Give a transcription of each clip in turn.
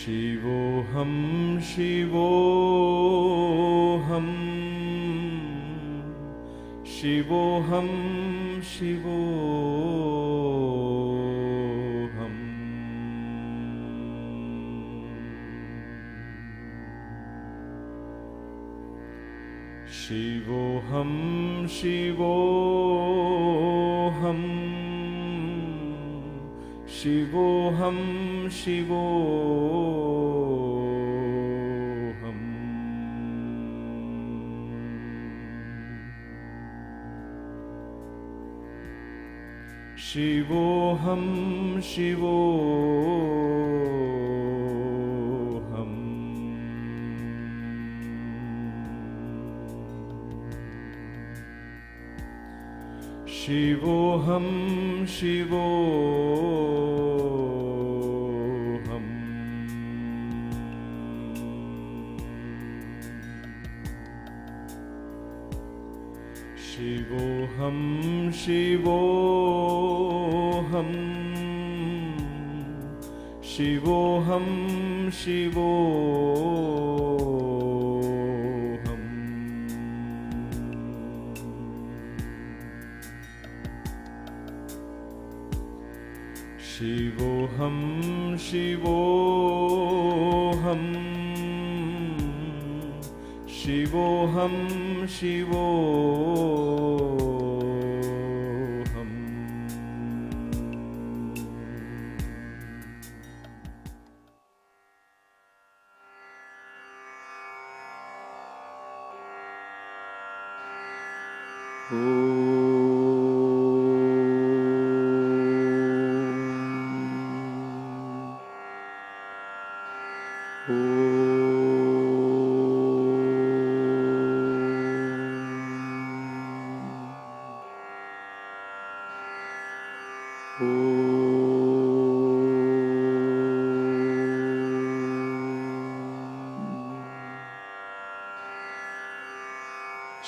Shivoham, Shivoham, Shivoham, Shivoham. Shivoham, Shivoham, Shivoham, Shivoham. Shivoham, Shivoham. Shivoham, Shivoham. Shivoham, Shivoham, Shivoham, Shivoham. Shivoham, Shivoham, Shivoham, Shivoham.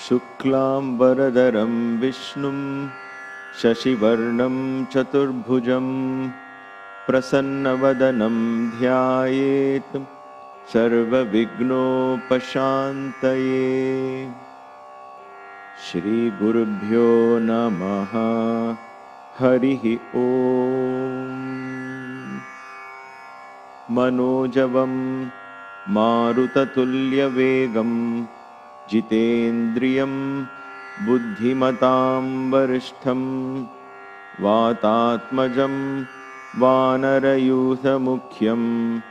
Shuklam Varadaram Vishnum Shashivarnam Chaturbhujam Prasannavadanam Dhyayet Sarva Vighnopashantaye. Shri Gurubhyo Namaha. Harihi Om. Manojavam Marutatulya Vegam Jitendriyam Buddhimatam Varishtham Vatatmajam Vanarayutha Mukhyam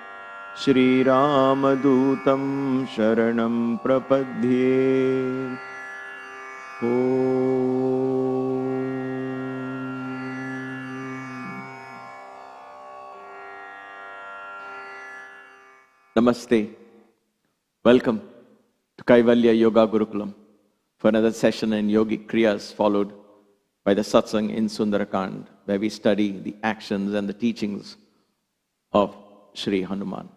Shri Ramadutam Sharanam Prapadhye. Namaste. Welcome to Kaivalya Yoga Gurukulam for another session in Yogic Kriyas, followed by the Satsang in Sundarakand, where we study the actions and the teachings of Sri Hanuman.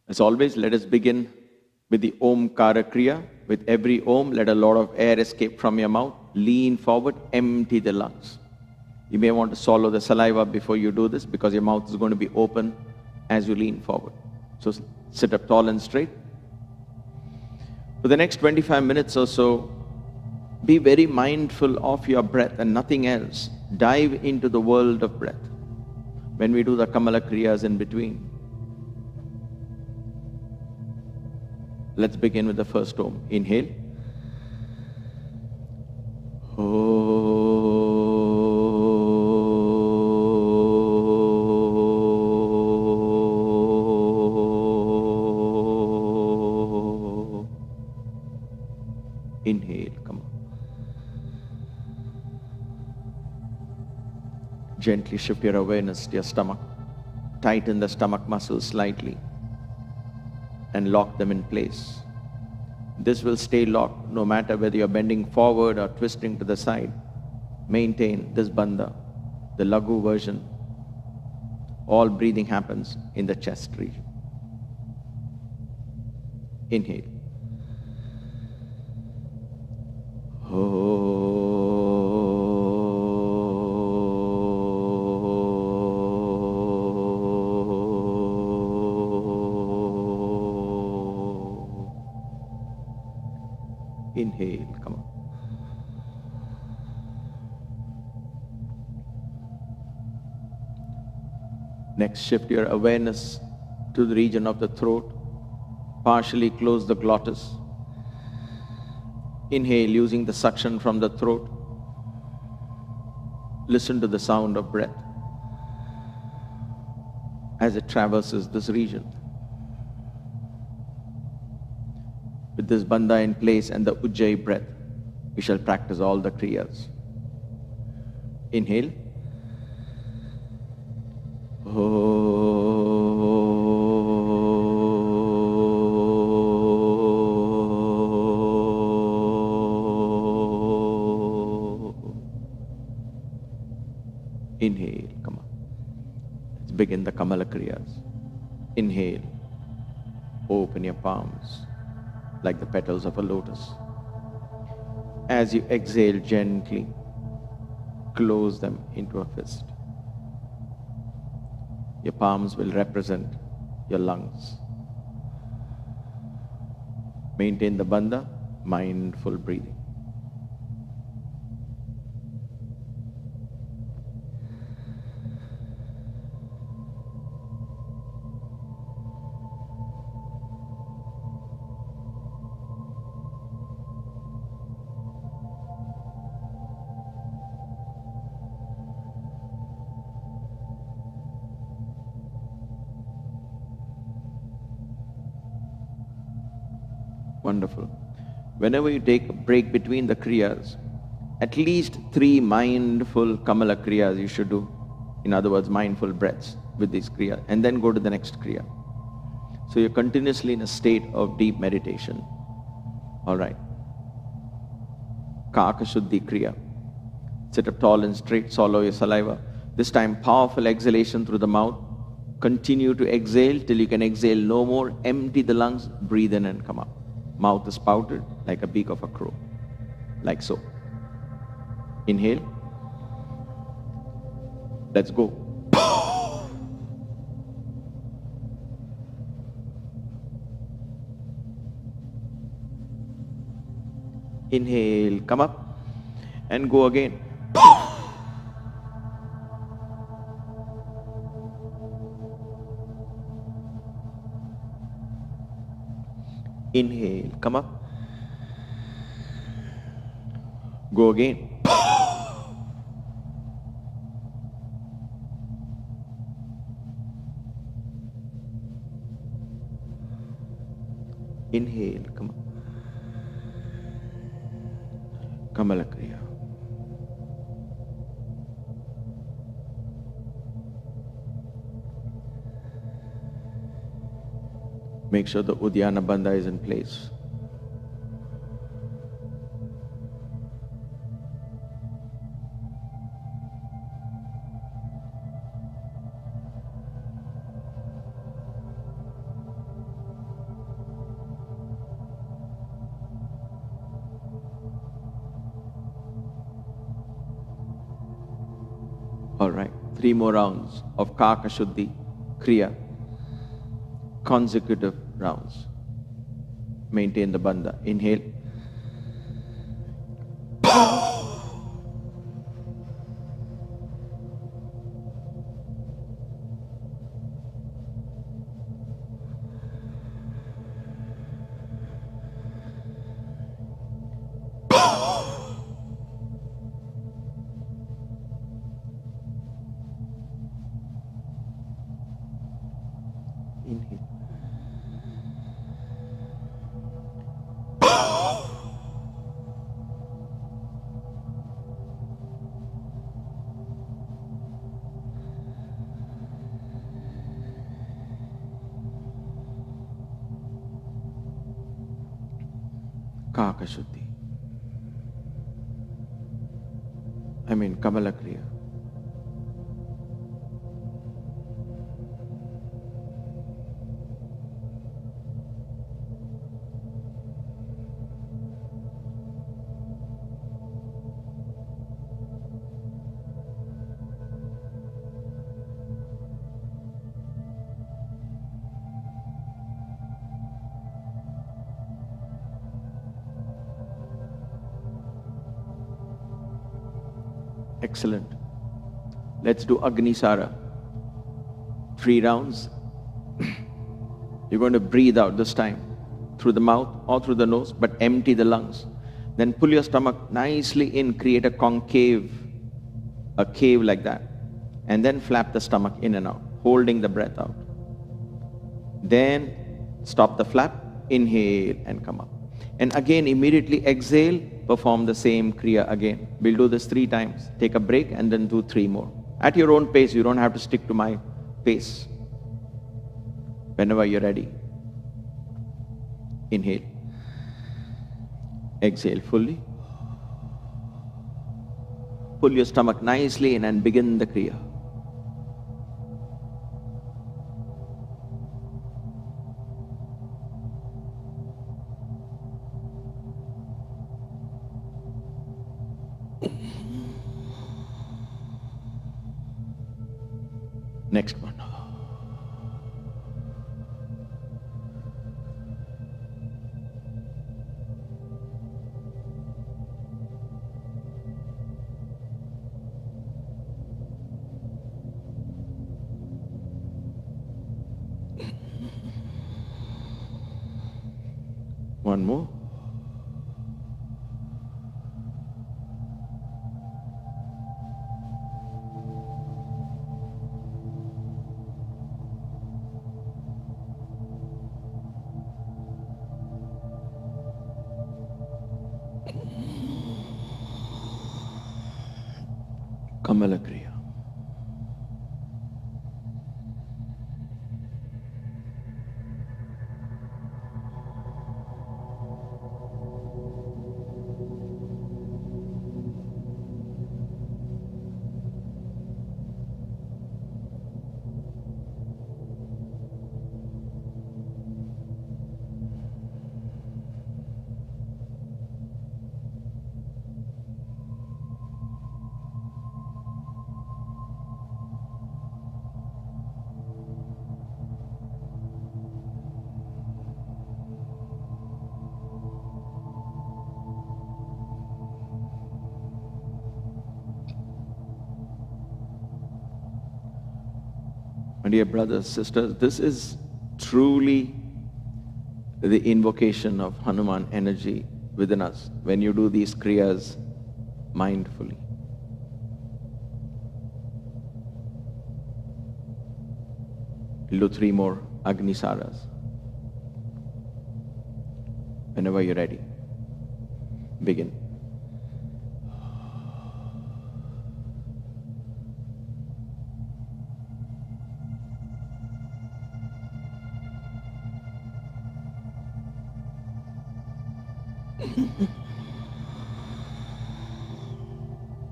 As always, let us begin with the Omkara Kriya. With every Om, let a lot of air escape from your mouth. Lean forward, empty the lungs. You may want to swallow the saliva before you do this because your mouth is going to be open as you lean forward. So sit up tall and straight. For the next 25 minutes or so, be very mindful of your breath and nothing else. Dive into the world of breath. When we do the Kamala Kriyas in between. Let's begin with the first Om. Inhale. Inhale, come on. Gently shift your awareness to your stomach. Tighten the stomach muscles slightly and lock them in place. This will stay locked no matter whether you're bending forward or twisting to the side. Maintain this bandha, the Laghu version. All breathing happens in the chest region. Inhale. Inhale, come on. Next, shift your awareness to the region of the throat. Partially close the glottis. Inhale using the suction from the throat. Listen to the sound of breath as it traverses this region. With this bandha in place and the Ujjayi breath, we shall practice all the Kriyas. Inhale. Inhale, come on. Let's begin the Kamala Kriyas. Inhale. Open your palms like the petals of a lotus. As you exhale gently, close them into a fist. Your palms will represent your lungs. Maintain the bandha, mindful breathing. Wonderful. Whenever you take a break between the Kriyas, at least 3 mindful Kamala Kriyas you should do. In other words, mindful breaths with these Kriyas, and then go to the next Kriya. So you're continuously in a state of deep meditation. All right. Kaka Shuddhi Kriya. Sit up tall and straight, swallow your saliva. This time, powerful exhalation through the mouth. Continue to exhale till you can exhale no more. Empty the lungs, breathe in and come up. Mouth is pouted like a beak of a crow, like so. Inhale. Let's go. Inhale, come up and go again. Inhale, come up. Go again. Inhale, come up. Kamala Kriya. Make sure the Uddiyana Bandha is in place. All right, 3 more rounds of Kaka Shuddhi Kriya. Consecutive rounds. Maintain the bandha. Inhale. Inhale. Kaka Shuddhi. Kamala Kriya. Excellent. Let's do Agnisara. 3 rounds. You're going to breathe out this time through the mouth or through the nose, but empty the lungs. Then pull your stomach nicely in, create a concave, a cave like that. And then flap the stomach in and out, holding the breath out. Then stop the flap, inhale and come up. And again, immediately exhale, perform the same Kriya again. We'll do this 3 times. Take a break and then do 3 more. At your own pace, you don't have to stick to my pace. Whenever you're ready. Inhale. Exhale fully. Pull your stomach nicely in and begin the Kriya. Next one. One more. Kamala Kriya. My dear brothers, sisters, this is truly the invocation of Hanuman energy within us when you do these Kriyas mindfully. We'll do 3 more Agnisaras. Whenever you're ready, begin.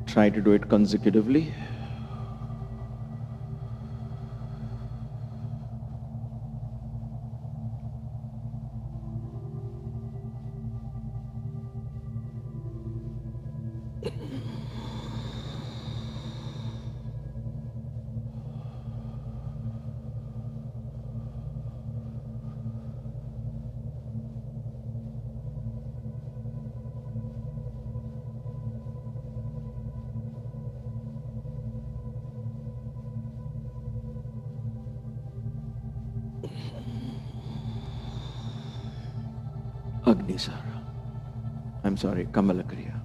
Try to do it consecutively. Agnisara. I'm sorry, Kamala Kriya.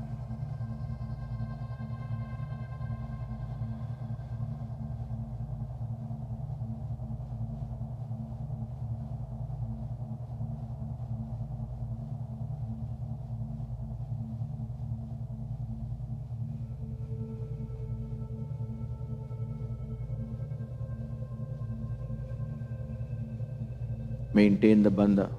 Maintain the bandha.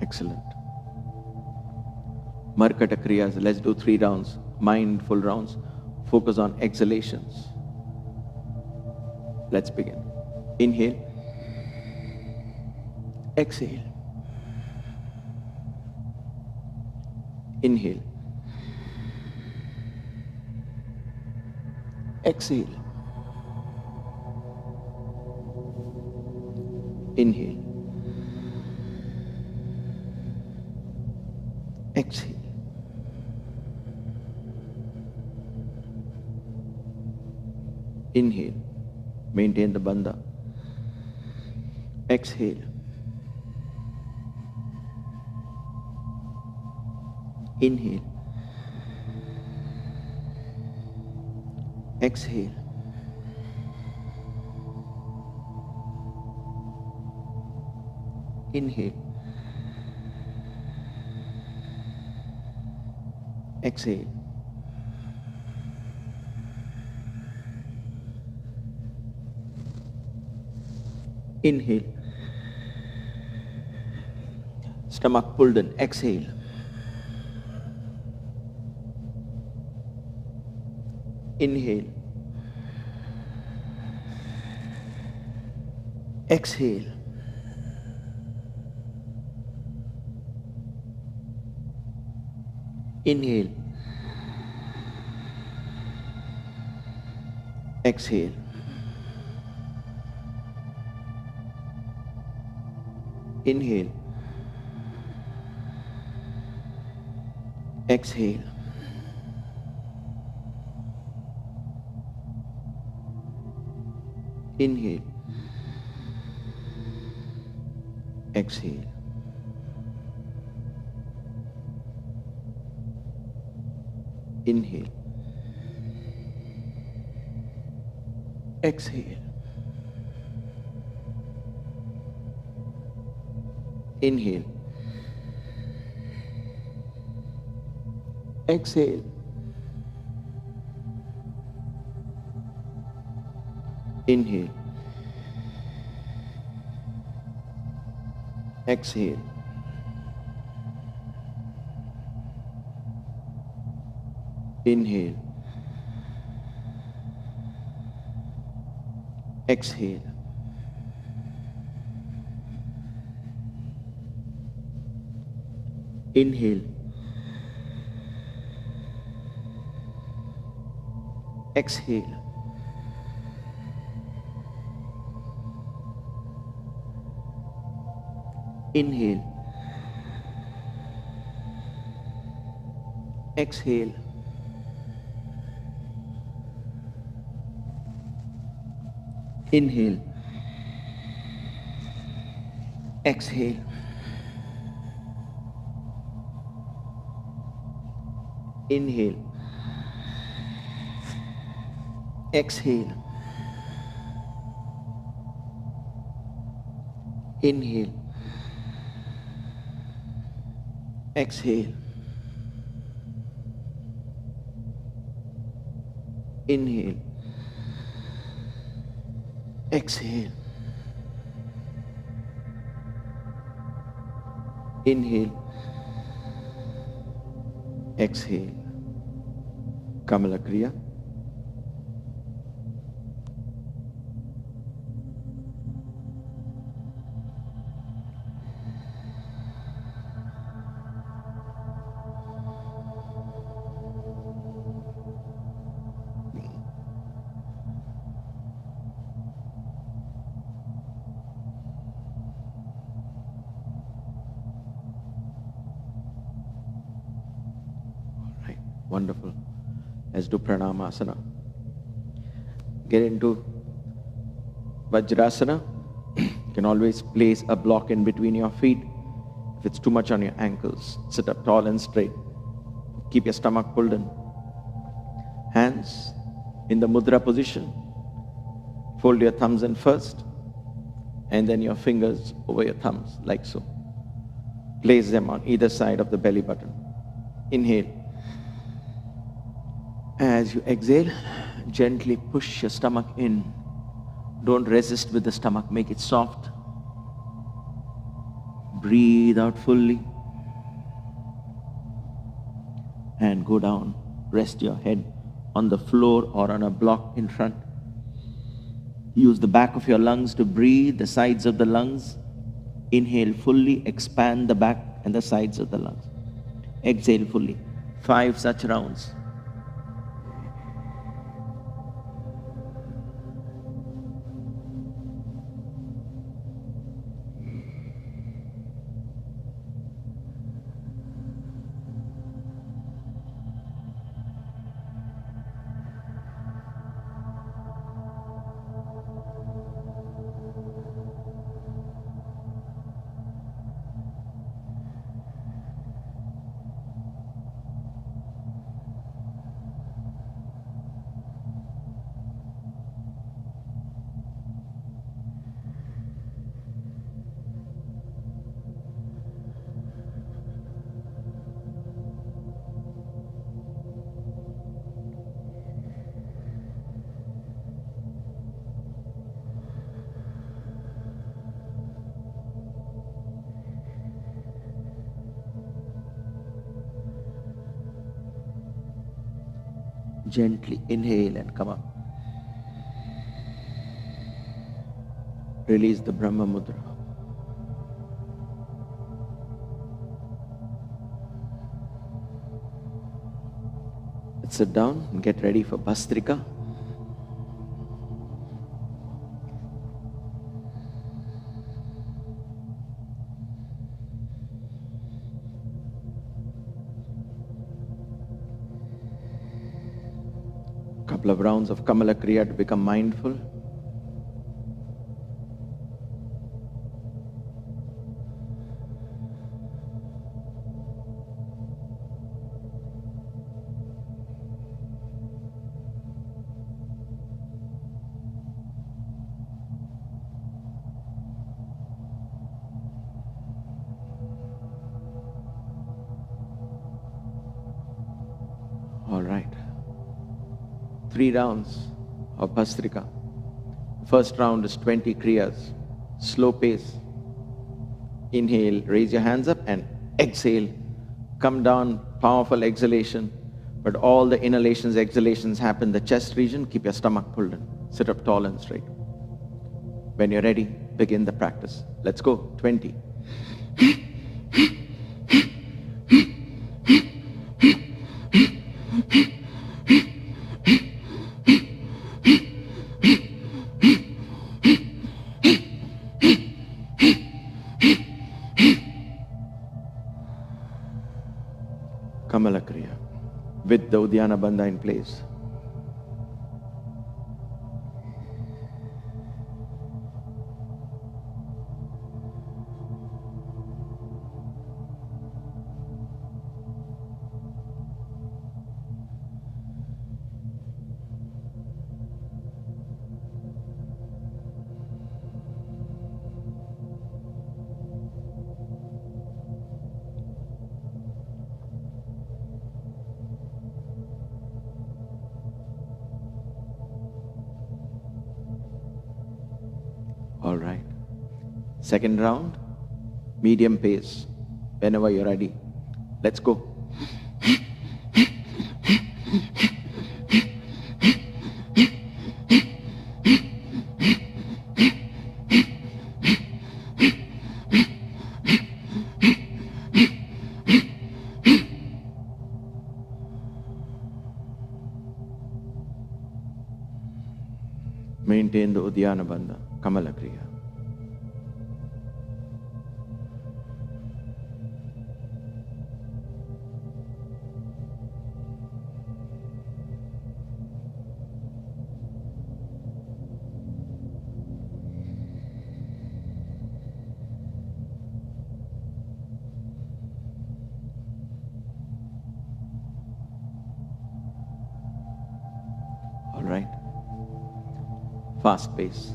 Excellent. Markata Kriyas, let's do 3 rounds, mindful rounds. Focus on exhalations. Let's begin. Inhale. Exhale. Inhale. Exhale. Inhale. Exhale. Inhale. Maintain the bandha. Exhale. Inhale. Exhale. Inhale. Exhale. Inhale. Stomach pulled in. Exhale. Inhale. Exhale. Inhale. Exhale. Inhale. Exhale. Inhale. Exhale. Inhale. Exhale. Inhale. Exhale. Inhale. Exhale. Inhale. Exhale. Inhale. Exhale. Inhale. Exhale. Inhale. Exhale. Inhale. Exhale. Inhale. Exhale. Inhale. Exhale. Inhale. Exhale. Kamala Kriya. Wonderful. Let's do Pranayama Asana. Get into Vajrasana. You can always place a block in between your feet. If it's too much on your ankles, sit up tall and straight. Keep your stomach pulled in. Hands in the mudra position. Fold your thumbs in first, and then your fingers over your thumbs, like so. Place them on either side of the belly button. Inhale. As you exhale, gently push your stomach in. Don't resist with the stomach, make it soft. Breathe out fully. And go down. Rest your head on the floor or on a block in front. Use the back of your lungs to breathe, the sides of the lungs. Inhale fully, expand the back and the sides of the lungs. exhale fully. 5 such rounds. Gently inhale and come up. Release the Brahma Mudra. Let's sit down and get ready for Bhastrika. Couple of rounds of Kamala Kriya to become mindful. All right. 3 rounds of Bhastrika. First round is 20 Kriyas. Slow pace. Inhale, raise your hands up and exhale. Come down, powerful exhalation. But all the inhalations, exhalations happen in the chest region. Keep your stomach pulled in. Sit up tall and straight. When you're ready, begin the practice. Let's go. 20. Kamala Kriya with the Uddiyana Bandha in place. All right. Second round, medium pace. Whenever you're ready, let's go. Maintain the Uddiyana Bandha, Kamala Kriya. All right. Fast pace.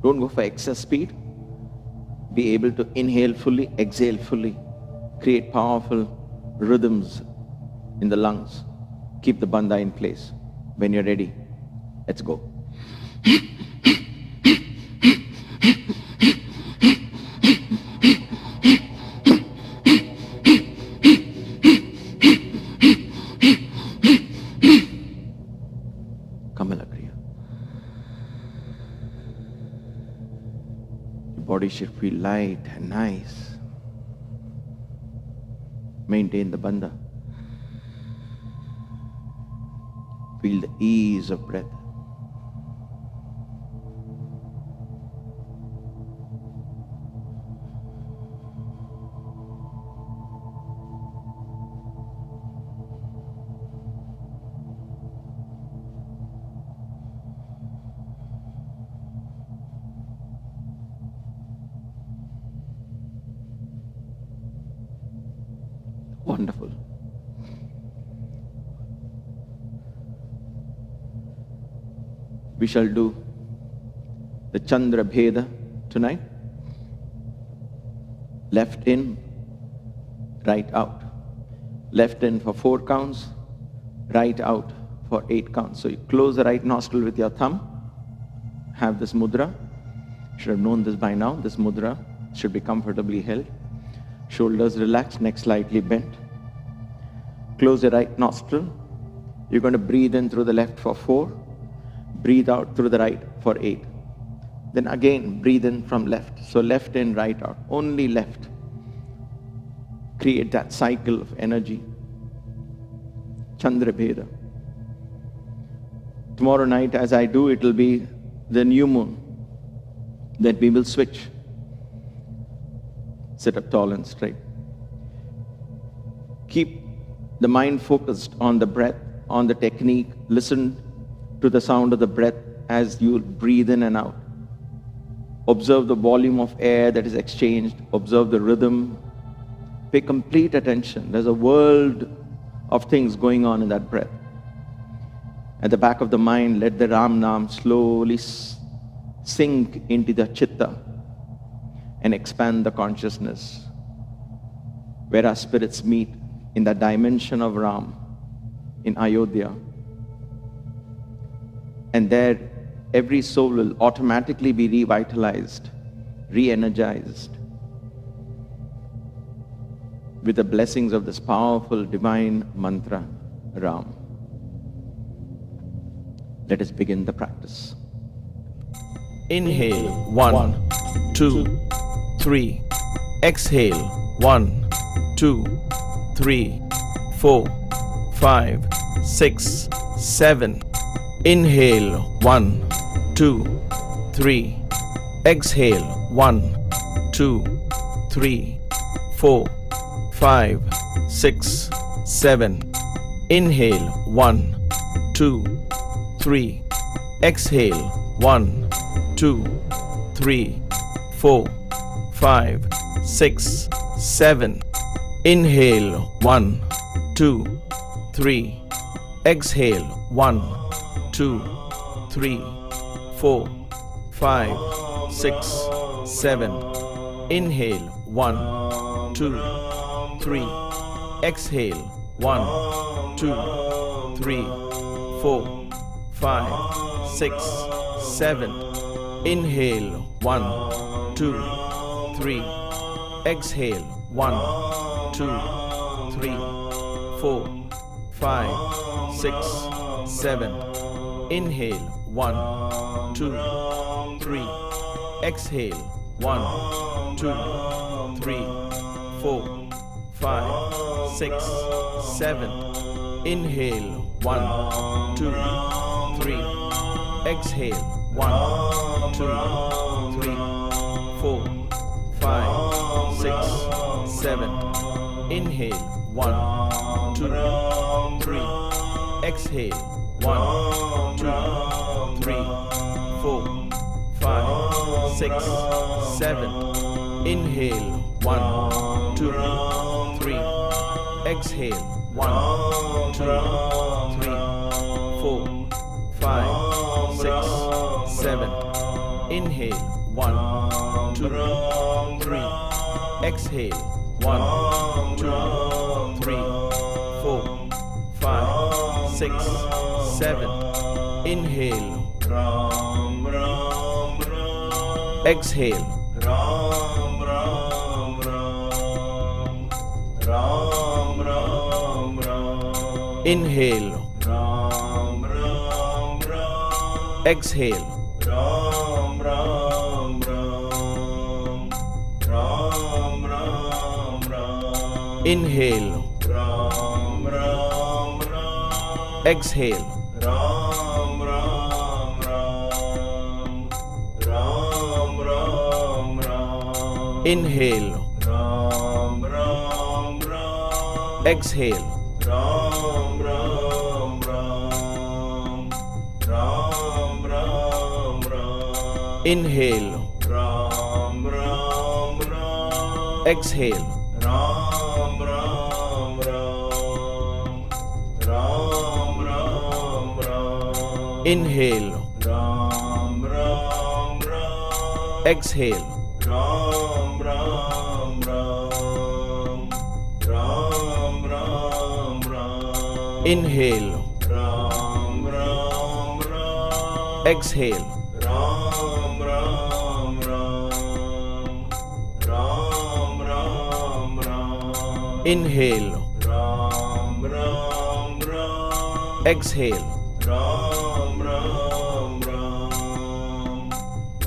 Don't go for excess speed. Be able to inhale fully, exhale fully. Create powerful rhythms in the lungs. Keep the bandha in place. When you're ready, let's go. Kamala Kriya. Your body should feel light and nice. Maintain the bandha. Feel the ease of breath. Wonderful. We shall do the Chandra Bheda tonight. Left in, right out. Left in for 4 counts, right out for 8 counts. So you close the right nostril with your thumb. Have this mudra. You should have known this by now. This mudra should be comfortably held. Shoulders relaxed, neck slightly bent. Close the right nostril. You're going to breathe in through the left for 4. Breathe out through the right for 8. Then again, breathe in from left. So left in, right out. Only left. Create that cycle of energy. Chandra Bheda. Tomorrow night, as I do, it will be the new moon. Then we will switch. Sit up tall and straight. Keep the mind focused on the breath, on the technique. Listen to the sound of the breath as you breathe in and out. Observe the volume of air that is exchanged. Observe the rhythm. Pay complete attention. There's a world of things going on in that breath. At the back of the mind, let the Naam slowly sink into the chitta and expand the consciousness, where our spirits meet in the dimension of Ram in Ayodhya. And there, every soul will automatically be revitalized, re-energized with the blessings of this powerful divine mantra, Ram. Let us begin the practice. Inhale 1, 2, 3. Exhale 1, 2, 3, 4, 5, 6, 7. Inhale 1, 2, 3. Exhale 1, 2, 3, 4, 5, 6, 7. Inhale 1, 2, 3. Exhale 1, 2, 3, 4, 5, 6, 7. Inhale 1, 2, 3. Exhale 1, 2, 3, 4, 5, 6, 7. Inhale 1, 2, 3. Exhale 1, 2, 3, 4, 5, 6, 7. Inhale 1, 2, 3. Exhale 1, 2, 3, 4, 5, 6, 7. Inhale 1, 2, 3. Exhale 1, 2, 3, 4, 5, 6, 7. Inhale 1, 2, 3. Exhale 1, 2, 3, 4, 5, 6, 7. Inhale 1, 2, 3. Exhale 1, 2, 3, 4, 5, 6, 7. Inhale 1, 2, 3. Exhale 1, 2, 3, 4, 5, 6, 7. Inhale 1, 2, 3. Exhale 1, 2, 3, 4, 5, 6, 7. Inhale. Exhale. Inhale. Exhale. Inhale. Exhale. Ram Ram Ram, Ram Ram Ram. Inhale. Ram Ram Ram. Exhale. Ram Ram Ram, Ram Ram Ram. Inhale. Ram Ram Ram. Exhale. Ram Ram Ram, Ram Ram Ram. Inhale. Ram Ram Ram. Exhale. Ram Ram Ram, Ram Ram Ram. Inhale. Ram Ram Ram. Exhale. Ram Ram Ram, Ram Ram Ram. Inhale. Ram Ram Ram. Exhale. Ram Ram Ram,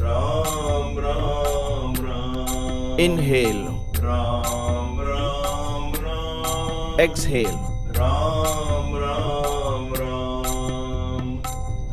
Ram Ram Ram. Inhale. Ram Ram Ram. Exhale. Ram Ram Ram,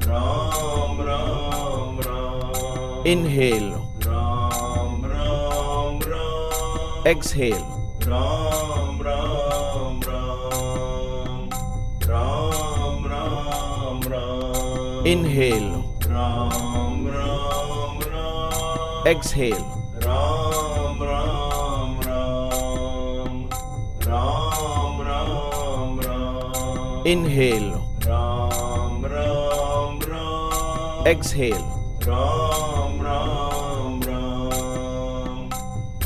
Ram Ram Ram. Inhale. Ram Ram Ram. Exhale. Ram Ram Ram, Ram Ram Ram. Inhale. Ram Ram Ram. Exhale. Ram Ram Ram, Ram Ram Ram. Inhale. Ram Ram Ram. Exhale. Ram Ram Ram,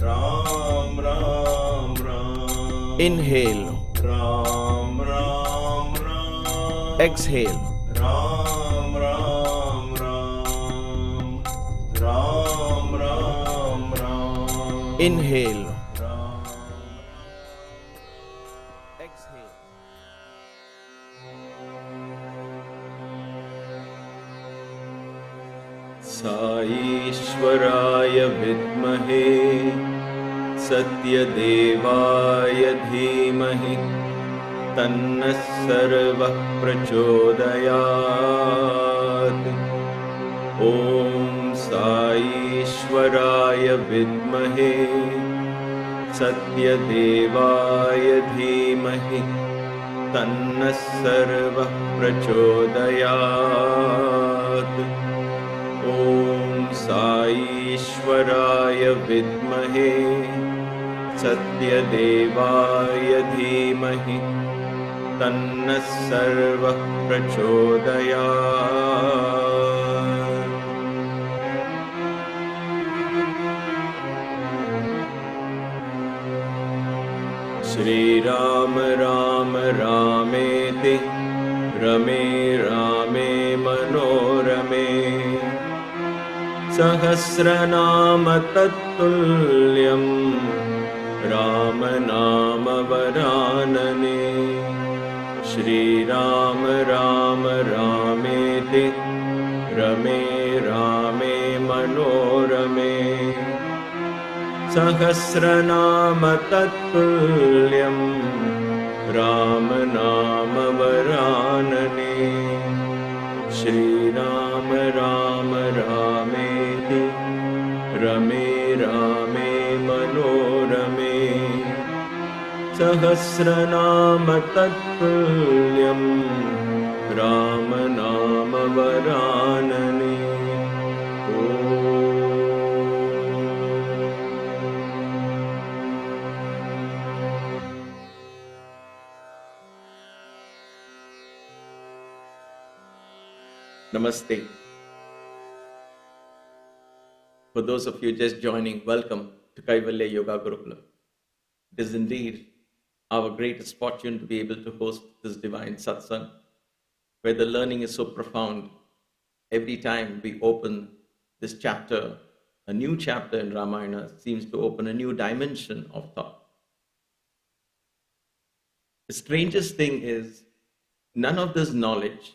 Ram Ram Ram. Inhale. Ram Ram Ram. Exhale. Ram Ram Ram, Ram Ram Ram. Inhale. Ram. Exhale. साईश्वराय विद्महे सत्यदेवाय धीमहि तन्नः सर्वः प्रचोदयात्। ॐ साईश्वराय विद्महे सत्यदेवाय धीमहि तन्नः सर्वः प्रचोदयात्। ॐ साईश्वराय विद्महे सत्यदेवाय धीमहि तन्नः सर्वः प्रचोदयात्। श्रीराम राम रामेति रमे रामे मनोरमे सहस्रनाम तत्तुल्यं राम नाम वरानने। श्रीराम राम रामेति रमे रामे मनोरमे सहस्रनाम तत्तुल्यं राम नाम वरानने। श्रीराम राम रामेति रमे रामे मनोरमे सहस्रनाम तत्तुल्यं राम नाम वरानने। Namaste. For those of you just joining, welcome to Kaivalya Yoga Gurukula. It is indeed our greatest fortune to be able to host this divine satsang, where the learning is so profound. Every time we open this chapter, a new chapter in Ramayana seems to open a new dimension of thought. The strangest thing is, none of this knowledge,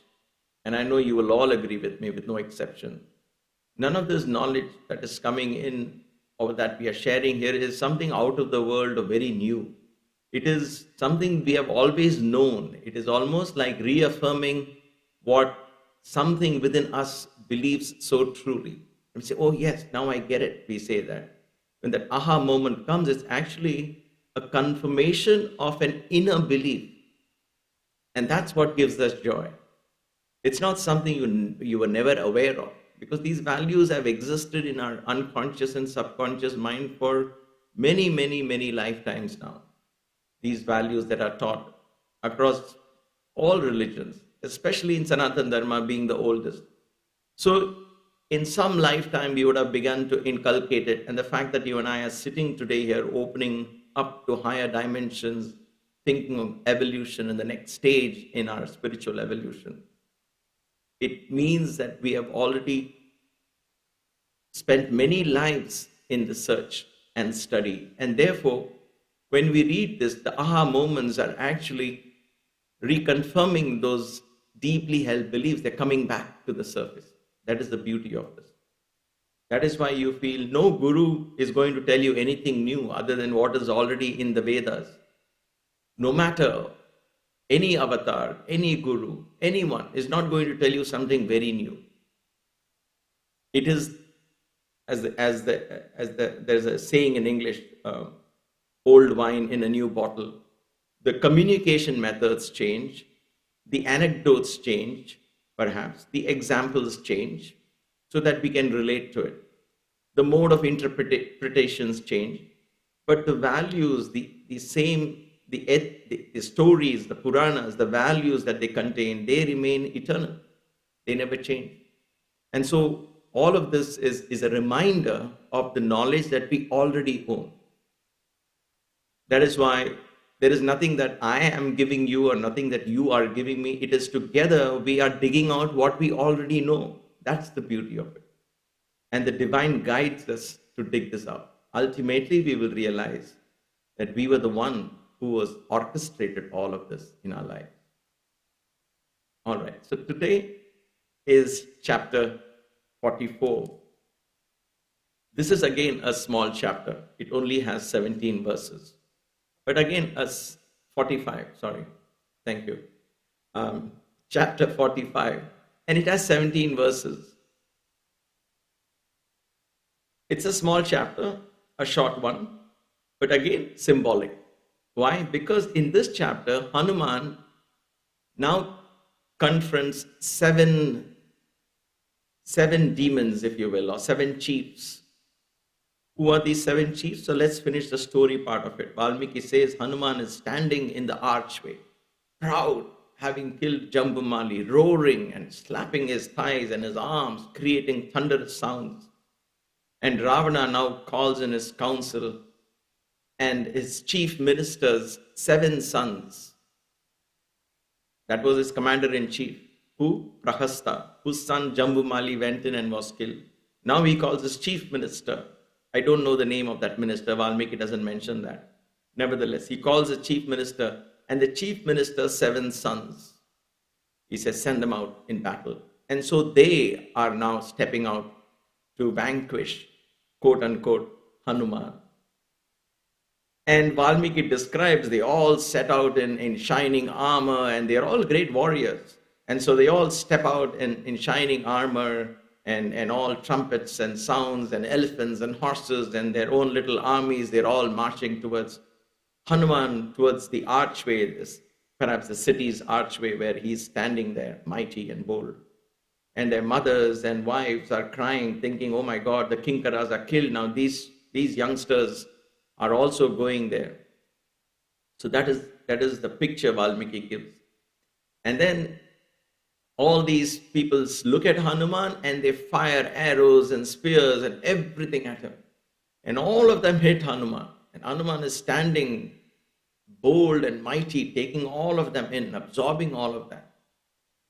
and I know you will all agree with me with no exception, none of this knowledge that is coming in or that we are sharing here is something out of the world or very new. It is something we have always known. It is almost like reaffirming what something within us believes so truly. We say, oh yes, now I get it. We say that. When that aha moment comes, it's actually a confirmation of an inner belief. And that's what gives us joy. It's not something you were never aware of, because these values have existed in our unconscious and subconscious mind for many, many, many lifetimes now. These values that are taught across all religions, especially in Sanatana Dharma being the oldest. So in some lifetime, we would have begun to inculcate it. And the fact that you and I are sitting today here, opening up to higher dimensions, thinking of evolution and the next stage in our spiritual evolution, it means that we have already spent many lives in the search and study. And therefore, when we read this, the aha moments are actually reconfirming those deeply held beliefs. They're coming back to the surface. That is the beauty of this. That is why you feel no guru is going to tell you anything new other than what is already in the Vedas. No matter any avatar, any guru, anyone is not going to tell you something very new. It is, there's a saying in English, old wine in a new bottle. The communication methods change, the anecdotes change, perhaps, the examples change, so that we can relate to it. The mode of interpretations change, but the values, the same, the stories, the Puranas, the values that they contain, they remain eternal. They never change. And so all of this is a reminder of the knowledge that we already own. That is why there is nothing that I am giving you or nothing that you are giving me. It is together we are digging out what we already know. That's the beauty of it. And the divine guides us to dig this out. Ultimately, we will realize that we were the one who was orchestrated all of this in our life. All right, so today is chapter 44. This is again a small chapter. It only has 17 verses. But again, 45, sorry. Thank you. Chapter 45. And it has 17 verses. It's a small chapter, a short one, but again, symbolic. Why? Because in this chapter, Hanuman now confronts seven demons, if you will, or 7 chiefs. Who are these 7 chiefs? So let's finish the story part of it. Valmiki says Hanuman is standing in the archway, proud, having killed Jambumali, roaring and slapping his thighs and his arms, creating thunderous sounds. And Ravana now calls in his council and his chief minister's 7 sons. That was his commander-in-chief. Who? Prahasta, whose son Jambumali went in and was killed. Now he calls his chief minister. I don't know the name of that minister. Valmiki doesn't mention that. Nevertheless, he calls the chief minister and the chief minister's 7 sons. He says, send them out in battle. And so they are now stepping out to vanquish, quote unquote, Hanuman. And Valmiki describes they all set out in shining armor, and they're all great warriors. And so they all step out in shining armor and all trumpets and sounds and elephants and horses and their own little armies. They're all marching towards Hanuman, towards the archway, perhaps the city's archway, where he's standing there, mighty and bold. And their mothers and wives are crying, thinking, oh my God, the Kinkaras are killed. Now these youngsters are also going there. So that is the picture Valmiki gives. And then all these people look at Hanuman and they fire arrows and spears and everything at him. And all of them hit Hanuman. And Hanuman is standing bold and mighty, taking all of them in, absorbing all of that.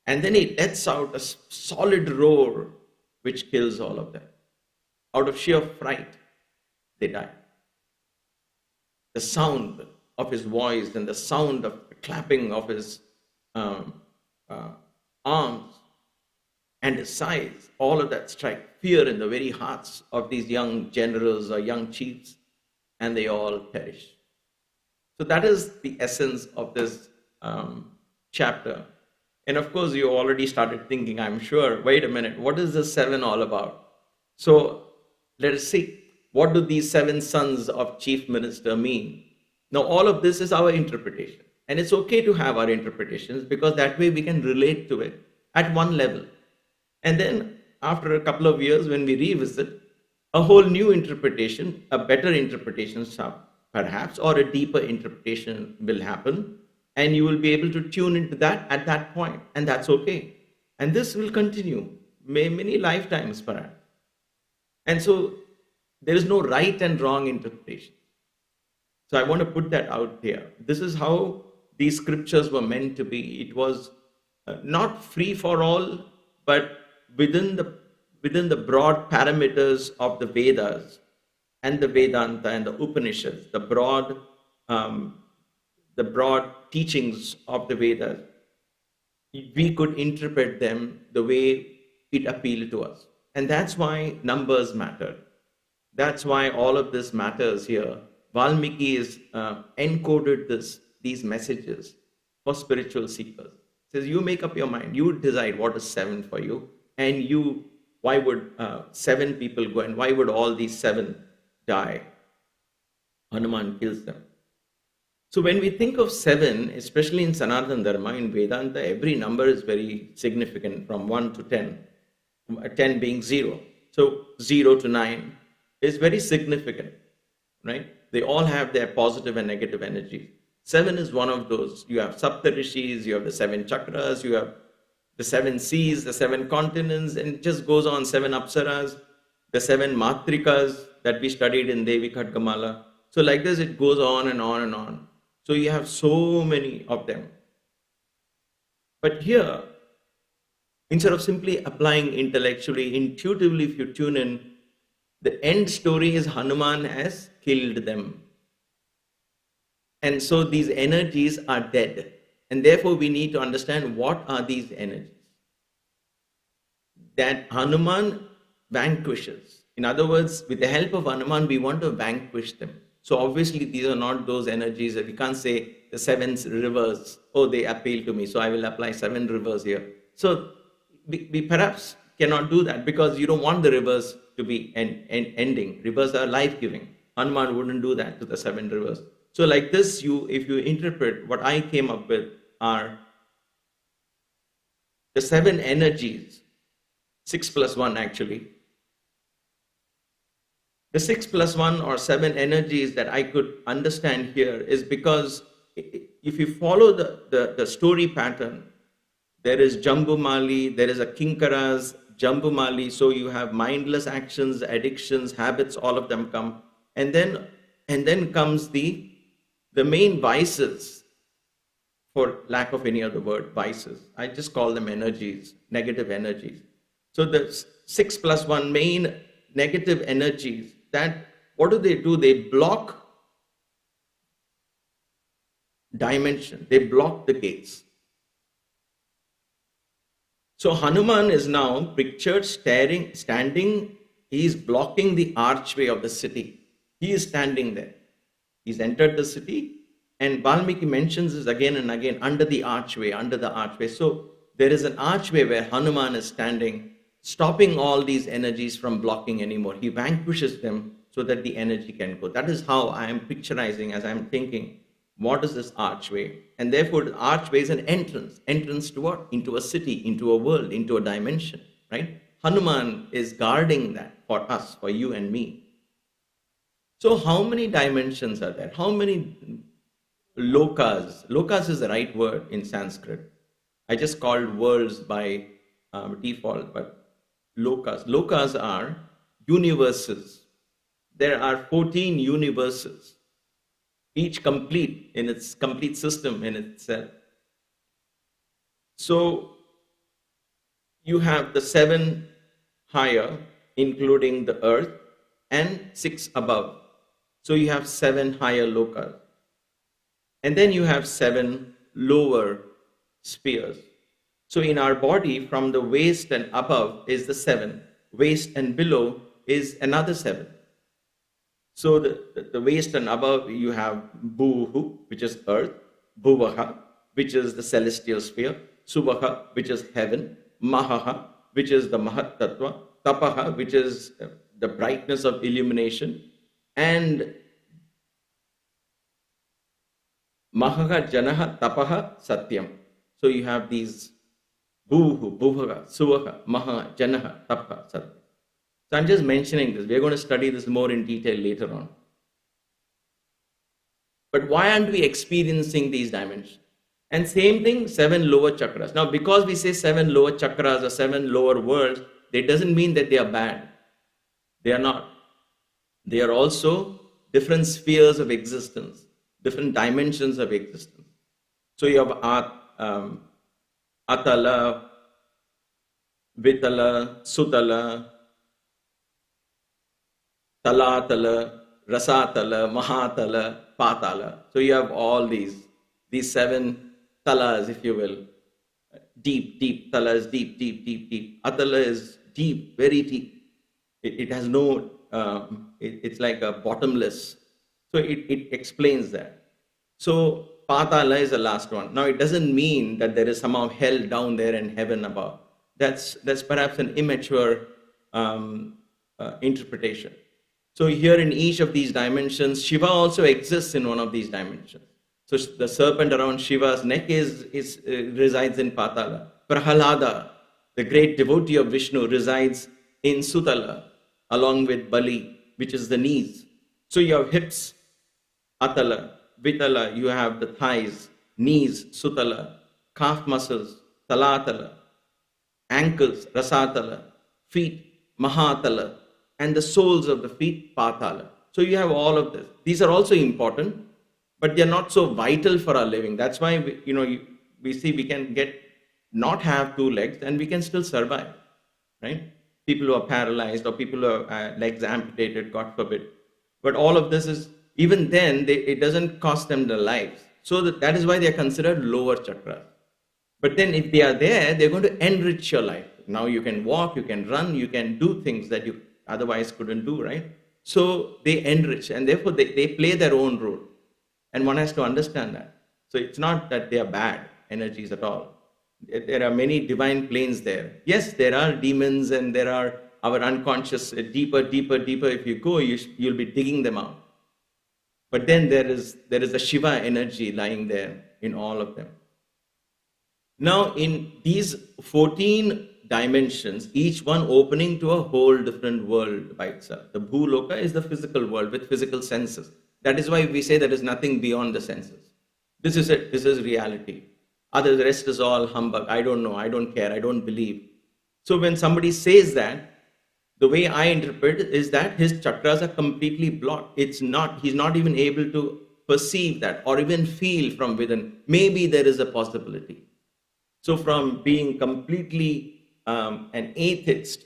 And then he lets out a solid roar, which kills all of them. Out of sheer fright, they die. The sound of his voice and the sound of the clapping of his arms and his sighs, all of that strike fear in the very hearts of these young generals or young chiefs, and they all perish. So that is the essence of this chapter. And of course, you already started thinking, I'm sure, wait a minute, what is the 7 all about? So let us see, what do these 7 sons of chief minister mean? Now, all of this is our interpretation. And it's okay to have our interpretations, because that way we can relate to it at one level. And then after a couple of years, when we revisit, a whole new interpretation, a better interpretation perhaps, or a deeper interpretation will happen. And you will be able to tune into that at that point. And that's okay. And this will continue many lifetimes perhaps. And so there is no right and wrong interpretation. So I want to put that out there. This is how these scriptures were meant to be. It was not free for all, but within the broad parameters of the Vedas and the Vedanta and the Upanishads, the broad teachings of the Vedas, we could interpret them the way it appealed to us. And that's why numbers matter. That's why all of this matters here. Valmiki is encoded these messages for spiritual seekers. He says, you make up your mind. You decide what is 7 for you. And why would 7 people go, and why would all these 7 die? Hanuman kills them. So when we think of 7, especially in Sanatana Dharma, in Vedanta, every number is very significant, from 1 to 10, 10 being 0. So 0 to 9 is very significant, right? They all have their positive and negative energies. 7 is one of those. You have Saptarishis, you have the 7 chakras, you have the 7 seas, the 7 continents, and it just goes on, 7 apsaras, the 7 matrikas that we studied in Devi Khatgamala. So like this, it goes on and on and on. So you have so many of them. But here, instead of simply applying intellectually, intuitively, if you tune in, the end story is Hanuman has killed them. And so these energies are dead. And therefore we need to understand, what are these energies that Hanuman vanquishes. In other words, with the help of Hanuman, we want to vanquish them. So obviously these are not those energies that we can't say the 7 rivers, oh, they appeal to me, so I will apply 7 rivers here. So we perhaps cannot do that, because you don't want the rivers to be ending. Rivers are life-giving. Hanuman wouldn't do that to the 7 rivers. So like this, if you interpret, what I came up with are the 7 energies, 6 plus 1 actually. The 6 plus 1 or 7 energies that I could understand here is because if you follow the story pattern, there is Jambumali, there is a Kinkaras, Jambumali, so you have mindless actions, addictions, habits, all of them come. And then comes the main vices, for lack of any other word, vices. I just call them energies, negative energies. So the 6 plus 1 main negative energies, that what do? They block dimension. They block the gates. So Hanuman is now pictured standing. He is blocking the archway of the city. He is standing there. He's entered the city, and Valmiki mentions this again and again, under the archway. So there is an archway where Hanuman is standing, stopping all these energies from blocking anymore. He vanquishes them so that the energy can go. That is how I am picturizing as I'm thinking, what is this archway? And therefore the archway is an entrance. Entrance to what? Into a city, into a world, into a dimension, right? Hanuman is guarding that for us, for you and me. So how many dimensions are there? How many lokas? Lokas is the right word in Sanskrit. I just called worlds by default, but lokas. Lokas are universes. There are 14 universes, each complete in its complete system in itself. So you have the 7 higher, including the earth, and 6 above. So you have 7 higher lokas. And then you have 7 lower spheres. So in our body, from the waist and above is the 7. Waist and below is another 7. So the waist and above, you have Bhuhu, which is earth, Bhuvaha, which is the celestial sphere, Suvaha, which is heaven, Mahaha, which is the Mahat Tattva, Tapaha, which is the brightness of illumination, and Mahaha, Janaha, Tapaha, Satyam. So you have these Bhuhu, Bhuvaha, Suvaha, Maha, Janaha, Tapaha, Satyam. So I'm just mentioning this. We're going to study this more in detail later on. But why aren't we experiencing these dimensions? And same thing, 7 lower chakras. Now, because we say 7 lower chakras or 7 lower worlds, that doesn't mean that they are bad. They are not. They are also different spheres of existence, different dimensions of existence. So you have Atala, Vitala, Sutala, Talatala, Rasatala, Mahatala, Patala. So you have all these 7 talas, if you will. Deep, talas, deep. Atala is deep, very deep. It has no, it's like a bottomless. So it explains that. So Patala is the last one. Now it doesn't mean that there is somehow hell down there and heaven above. That's perhaps an immature interpretation. So here in each of these dimensions, Shiva also exists in one of these dimensions. So the serpent around Shiva's neck resides in Patala. Prahalada, the great devotee of Vishnu, resides in Sutala, along with Bali, which is the knees. So you have hips, Atala, Vitala, you have the thighs, knees, Sutala, calf muscles, Talatala, ankles, Rasatala, feet, Mahatala, and the soles of the feet, Patala. So you have all of this. These are also important, but they are not so vital for our living. That's why we see we can not have 2 legs and we can still survive, right? People who are paralyzed or people who have legs amputated, God forbid. But all of this is, even then, it doesn't cost them their lives. So that is why they are considered lower chakras. But then if they are there, they're going to enrich your life. Now you can walk, you can run, you can do things that you otherwise couldn't do, right? So they enrich, and therefore they play their own role. And one has to understand that. So it's not that they are bad energies at all. There are many divine planes there. Yes, there are demons and there are our unconscious, deeper. If you go, you'll be digging them out. But then there is a Shiva energy lying there in all of them. Now, in these 14 dimensions, each one opening to a whole different world by itself. The Bhuloka is the physical world with physical senses. That is why we say there is nothing beyond the senses. This is it. This is reality. The rest is all humbug. I don't know. I don't care. I don't believe. So when somebody says that, the way I interpret it is that his chakras are completely blocked. He's not even able to perceive that or even feel from within. Maybe there is a possibility. So from being completely an atheist,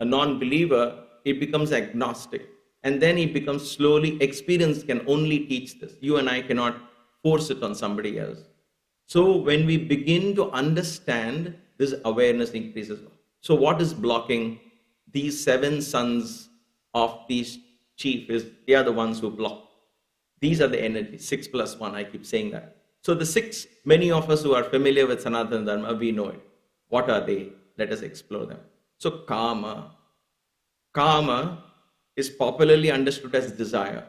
a non-believer, he becomes agnostic. And then he becomes slowly, experience can only teach this. You and I cannot force it on somebody else. So when we begin to understand, this awareness increases. So what is blocking these 7 sons of these chiefs? They are the ones who block. These are the energies, 6 plus 1, I keep saying that. So the 6, many of us who are familiar with Sanatana Dharma, we know it. What are they? Let us explore them. So Kama. Kama is popularly understood as desire.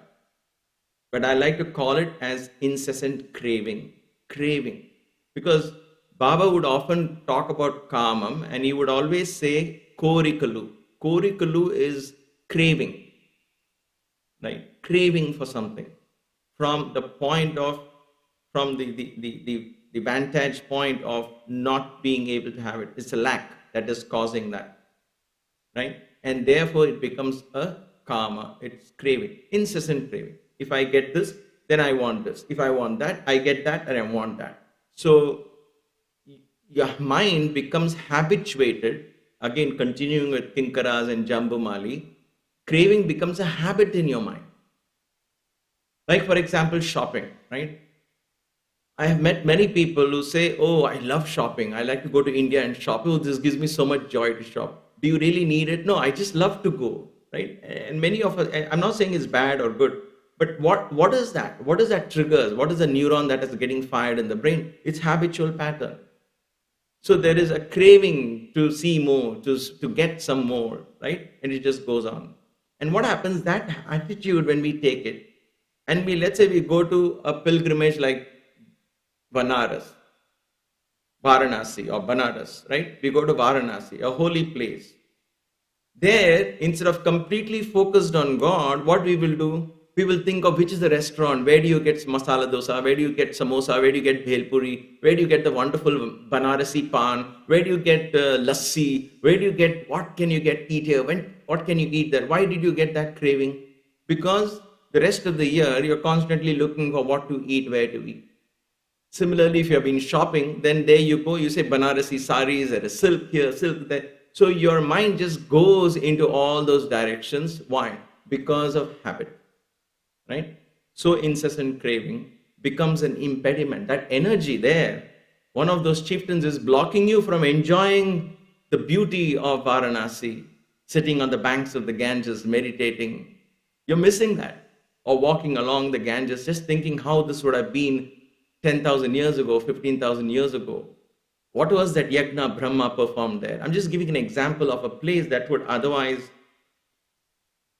But I like to call it as incessant craving. Craving. Because Baba would often talk about Kamam and he would always say Korikalu. Korikalu is craving. Right? Craving for something. From the point of, from the vantage point of not being able to have it. It's a lack that is causing that. Right? And therefore it becomes a Kama. It's craving. Incessant craving. If I get this, then I want this. If I want that, I get that and I want that. So your mind becomes habituated, again continuing with Kinkaras and Jambumali, craving becomes a habit in your mind. Like for example, shopping, right? I have met many people who say, oh, I love shopping. I like to go to India and shop. Oh, this gives me so much joy to shop. Do you really need it? No, I just love to go. right? And many of us, I'm not saying it's bad or good, but what is that? What is that triggers? What is the neuron that is getting fired in the brain? It's habitual pattern. So there is a craving to see more, to get some more, right? And it just goes on. And what happens, that attitude, when we take it, and let's say we go to a pilgrimage like Varanasi or Banaras, right? We go to Varanasi, a holy place. There, instead of completely focused on God, what we will do, we will think of which is the restaurant, where do you get masala dosa, where do you get samosa, where do you get bhel puri, where do you get the wonderful Banarasi pan, where do you get lassi, where do you get, what can you eat here, what can you eat there, why did you get that craving? Because the rest of the year, you're constantly looking for what to eat, where to eat. Similarly, if you have been shopping, then there you go, you say Banarasi saris, there is silk here, silk there. So your mind just goes into all those directions. Why? Because of habit, right? So incessant craving becomes an impediment. That energy there, one of those chieftains is blocking you from enjoying the beauty of Varanasi, sitting on the banks of the Ganges, meditating. You're missing that. Or walking along the Ganges, just thinking how this would have been 10,000 years ago, 15,000 years ago. What was that yagna Brahma performed there? I'm just giving an example of a place that would otherwise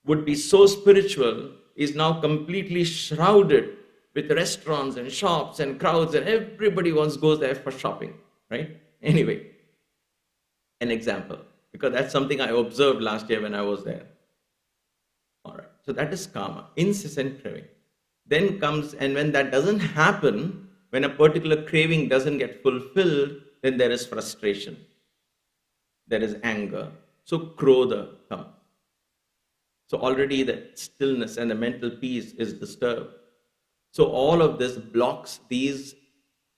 would be so spiritual, is now completely shrouded with restaurants and shops and crowds, and everybody goes there for shopping, right? Anyway, an example, because that's something I observed last year when I was there. All right, so that is karma, incessant craving. Then comes, and when that doesn't happen, when a particular craving doesn't get fulfilled, then there is frustration, there is anger. So Krodha comes. So already the stillness and the mental peace is disturbed. So all of this blocks these.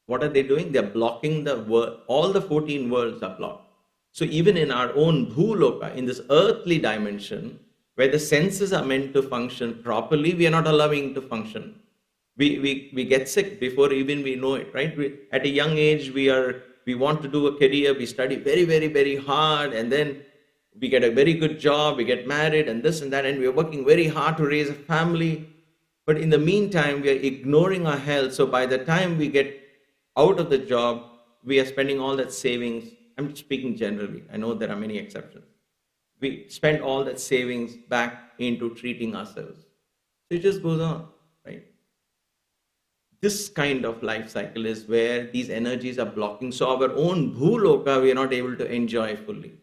What are they doing? They're blocking the world. All the 14 worlds are blocked. So even in our own bhuloka, in this earthly dimension, where the senses are meant to function properly, we are not allowing to function. We get sick before even we know it, right? At a young age, we want to do a career, we study very, very, very hard, and then we get a very good job, we get married, and this and that, and we are working very hard to raise a family. But in the meantime, we are ignoring our health. So by the time we get out of the job, we are spending all that savings. I'm speaking generally. I know there are many exceptions. We spend all that savings back into treating ourselves. So it just goes on, right? This kind of life cycle is where these energies are blocking. So our own bhuloka, we are not able to enjoy fully.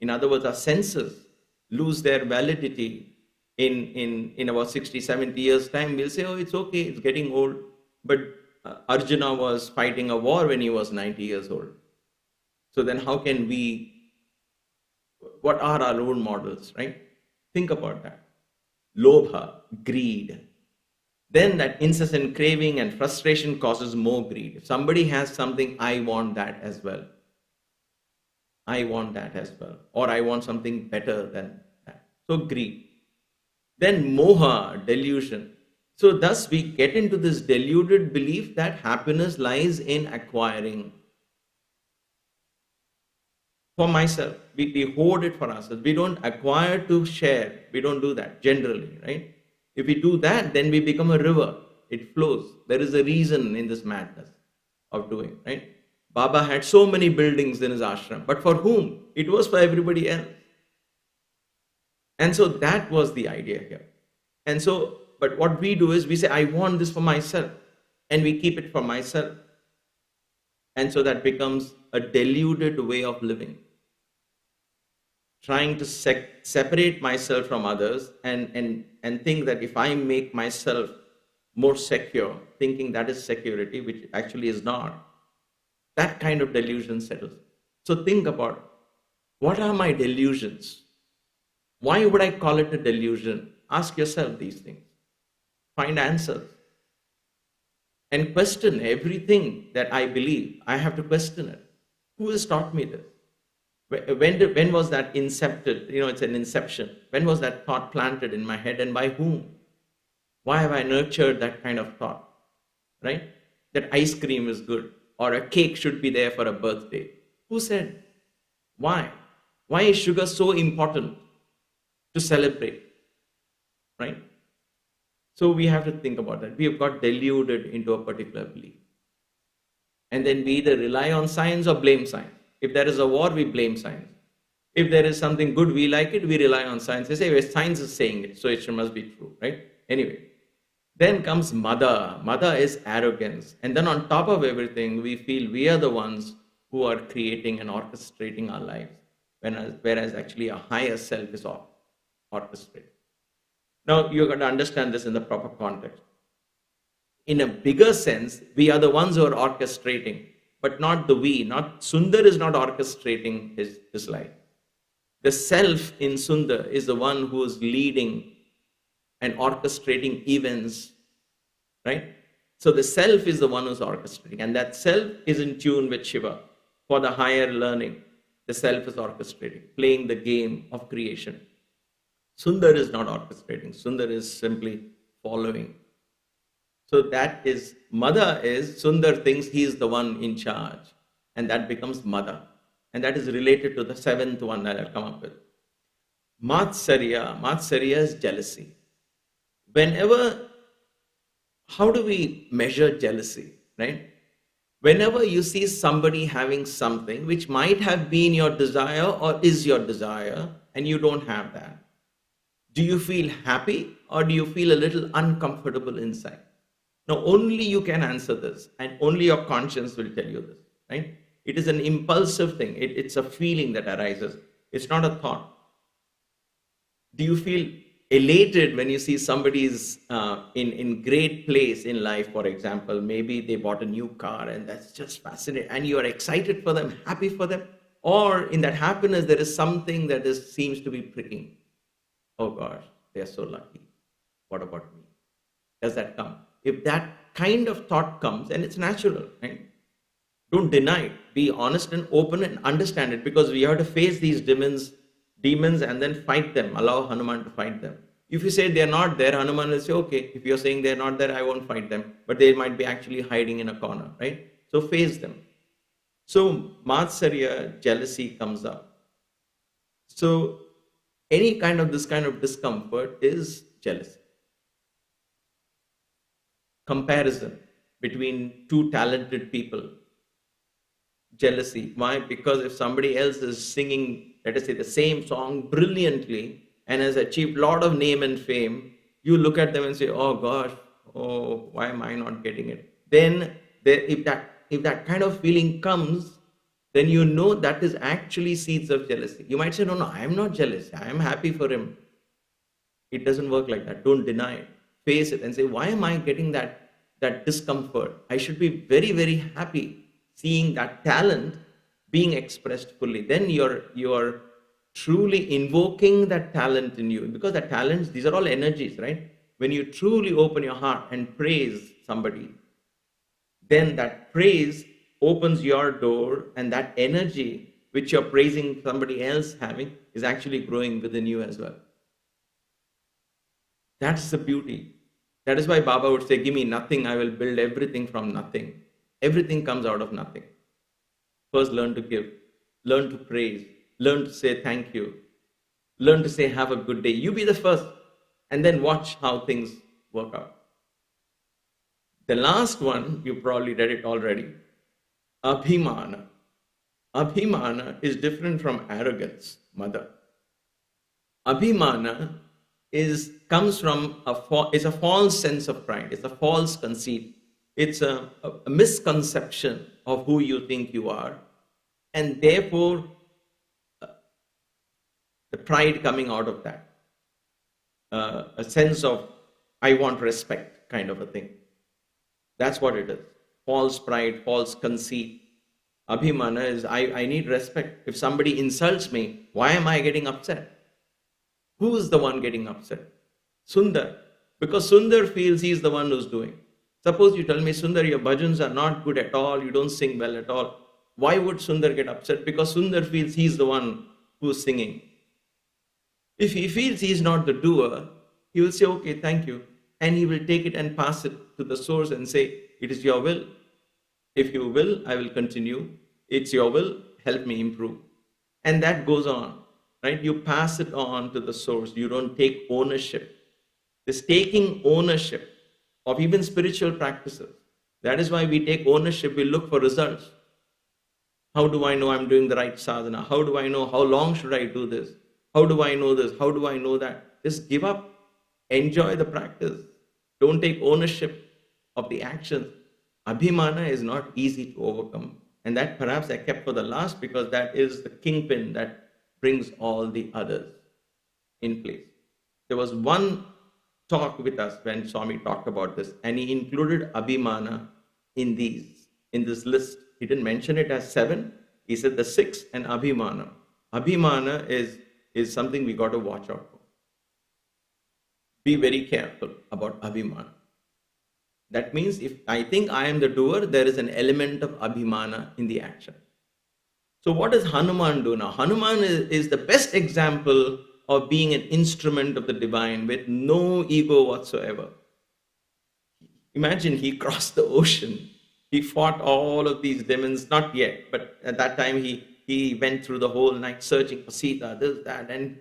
In other words, our senses lose their validity in about 60, 70 years' time. We'll say, oh, it's okay, it's getting old. But Arjuna was fighting a war when he was 90 years old. So then how can what are our role models, right? Think about that. Lobha, greed. Then that incessant craving and frustration causes more greed. If somebody has something, I want that as well. I want that as well. Or I want something better than that. So greed. Then moha, delusion. So thus we get into this deluded belief that happiness lies in acquiring. For myself, we hoard it for ourselves. We don't acquire to share. We don't do that generally, right? If we do that, then we become a river. It flows. There is a reason in this madness of doing, right? Baba had so many buildings in his ashram, but for whom? It was for everybody else. And so that was the idea here. And so, but what we do is we say, I want this for myself, and we keep it for myself. And so that becomes a deluded way of living. Trying to separate myself from others and think that if I make myself more secure, thinking that is security, which actually is not, that kind of delusion settles. So think about, what are my delusions? Why would I call it a delusion? Ask yourself these things. Find answers. And question everything that I believe. I have to question it. Who has taught me this? When was that incepted? It's an inception. When was that thought planted in my head, and by whom? Why have I nurtured that kind of thought? Right? That ice cream is good, or a cake should be there for a birthday. Who said? Why? Why is sugar so important? to celebrate, right? So we have to think about that. We have got deluded into a particular belief. And then we either rely on science or blame science. If there is a war, we blame science. If there is something good, we like it, we rely on science. They say, well, science is saying it, so it must be true, right? Anyway, then comes Mada. Mada is arrogance. And then on top of everything, we feel we are the ones who are creating and orchestrating our lives, whereas actually a higher self is orchestrated. Now, you've got to understand this in the proper context. In a bigger sense, we are the ones who are orchestrating, but not the we. Not Sundar is not orchestrating his life. The self in Sundar is the one who is leading and orchestrating events, right? So the self is the one who's orchestrating, and that self is in tune with Shiva. For the higher learning, the self is orchestrating, playing the game of creation. Sundar is not orchestrating. Sundar is simply following. So that is, Mada is, Sundar thinks he is the one in charge, and that becomes Mada. And that is related to the seventh one that I'll come up with. Matsarya is jealousy. How do we measure jealousy, right? Whenever you see somebody having something which might have been your desire or is your desire, and you don't have that, do you feel happy or do you feel a little uncomfortable inside? Now, only you can answer this, and only your conscience will tell you this, right? It is an impulsive thing. It's a feeling that arises. It's not a thought. Do you feel elated when you see somebody's in great place in life, for example? Maybe they bought a new car and that's just fascinating, and you are excited for them, happy for them? Or in that happiness, there is something that seems to be pricking. Oh gosh, they are so lucky. What about me? Does that come? If that kind of thought comes, and it's natural, right? Don't deny it. Be honest and open and understand it, because we have to face these demons and then fight them. Allow Hanuman to fight them. If you say they're not there, Hanuman will say, okay, if you're saying they're not there, I won't fight them. But they might be actually hiding in a corner, right? So face them. So Matsarya, jealousy comes up. So any kind of this kind of discomfort is jealousy. Comparison between two talented people. Jealousy. Why? Because if somebody else is singing, let us say, the same song brilliantly and has achieved a lot of name and fame, you look at them and say, oh gosh, oh, why am I not getting it? Then if that kind of feeling comes, then you know that is actually seeds of jealousy. You might say, no, I am not jealous. I am happy for him. It doesn't work like that. Don't deny it. Face it and say, why am I getting that discomfort? I should be very, very happy seeing that talent being expressed fully. Then you're truly invoking that talent in you, because the talents, these are all energies, right? When you truly open your heart and praise somebody, then that praise opens your door, and that energy which you're praising somebody else having is actually growing within you as well. That's the beauty. That is why Baba would say, give me nothing, I will build everything from nothing. Everything comes out of nothing. First, learn to give, learn to praise, learn to say thank you, learn to say have a good day. You be the first, and then watch how things work out. The last one, you probably read it already, Abhimana. Abhimana is different from arrogance, Mada. Abhimana comes from is a false sense of pride. It's a false conceit. It's a misconception of who you think you are, and therefore the pride coming out of that, a sense of I want respect kind of a thing. That's what it is. False pride, false conceit. Abhimana is I need respect. If somebody insults me, why am I getting upset? Who is the one getting upset? Sundar. Because Sundar feels he is the one who's doing. Suppose you tell me, Sundar, your bhajans are not good at all, you don't sing well at all. Why would Sundar get upset? Because Sundar feels he's the one who's singing. If he feels he's not the doer, he will say, okay, thank you. And he will take it and pass it to the source and say, it is your will. If you will, I will continue. It's your will, help me improve. And that goes on. right? You pass it on to the source. You don't take ownership. This taking ownership of even spiritual practices. That is why we take ownership. We look for results. How do I know I'm doing the right sadhana? How do I know how long should I do this? How do I know this? How do I know that? Just give up. Enjoy the practice. Don't take ownership of the actions. Abhimana is not easy to overcome. And that perhaps I kept for the last because that is the kingpin that brings all the others in place. There was one talk with us when Swami talked about this, and he included Abhimana in this list. He didn't mention it as 7. He said the 6 and Abhimana. Abhimana is something we got to watch out for. Be very careful about Abhimana. That means if I think I am the doer, there is an element of Abhimana in the action. So what does Hanuman do now? Hanuman is the best example of being an instrument of the divine with no ego whatsoever. Imagine he crossed the ocean. He fought all of these demons, not yet, but at that time he went through the whole night searching for Sita, this, that, and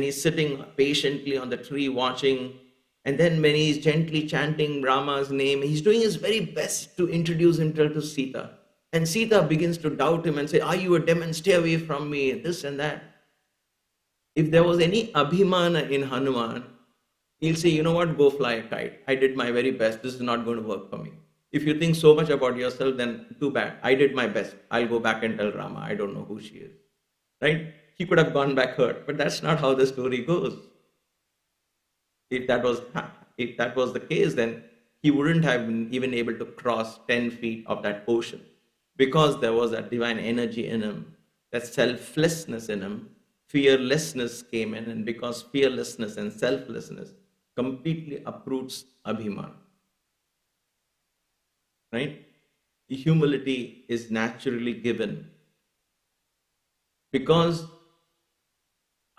he's sitting patiently on the tree watching. And then when he's gently chanting Rama's name, he's doing his very best to introduce himself to Sita. And Sita begins to doubt him and say, are you a demon? Stay away from me, this and that. If there was any Abhimana in Hanuman, he'll say, you know what, go fly a kite. I did my very best. This is not going to work for me. If you think so much about yourself, then too bad. I did my best. I'll go back and tell Rama. I don't know who she is. Right? He could have gone back hurt, but that's not how the story goes. If that was the case, then he wouldn't have been even able to cross 10 feet of that ocean because there was that divine energy in him, that selflessness in him. Fearlessness came in, and because fearlessness and selflessness completely uproots Abhimana. Right? Humility is naturally given because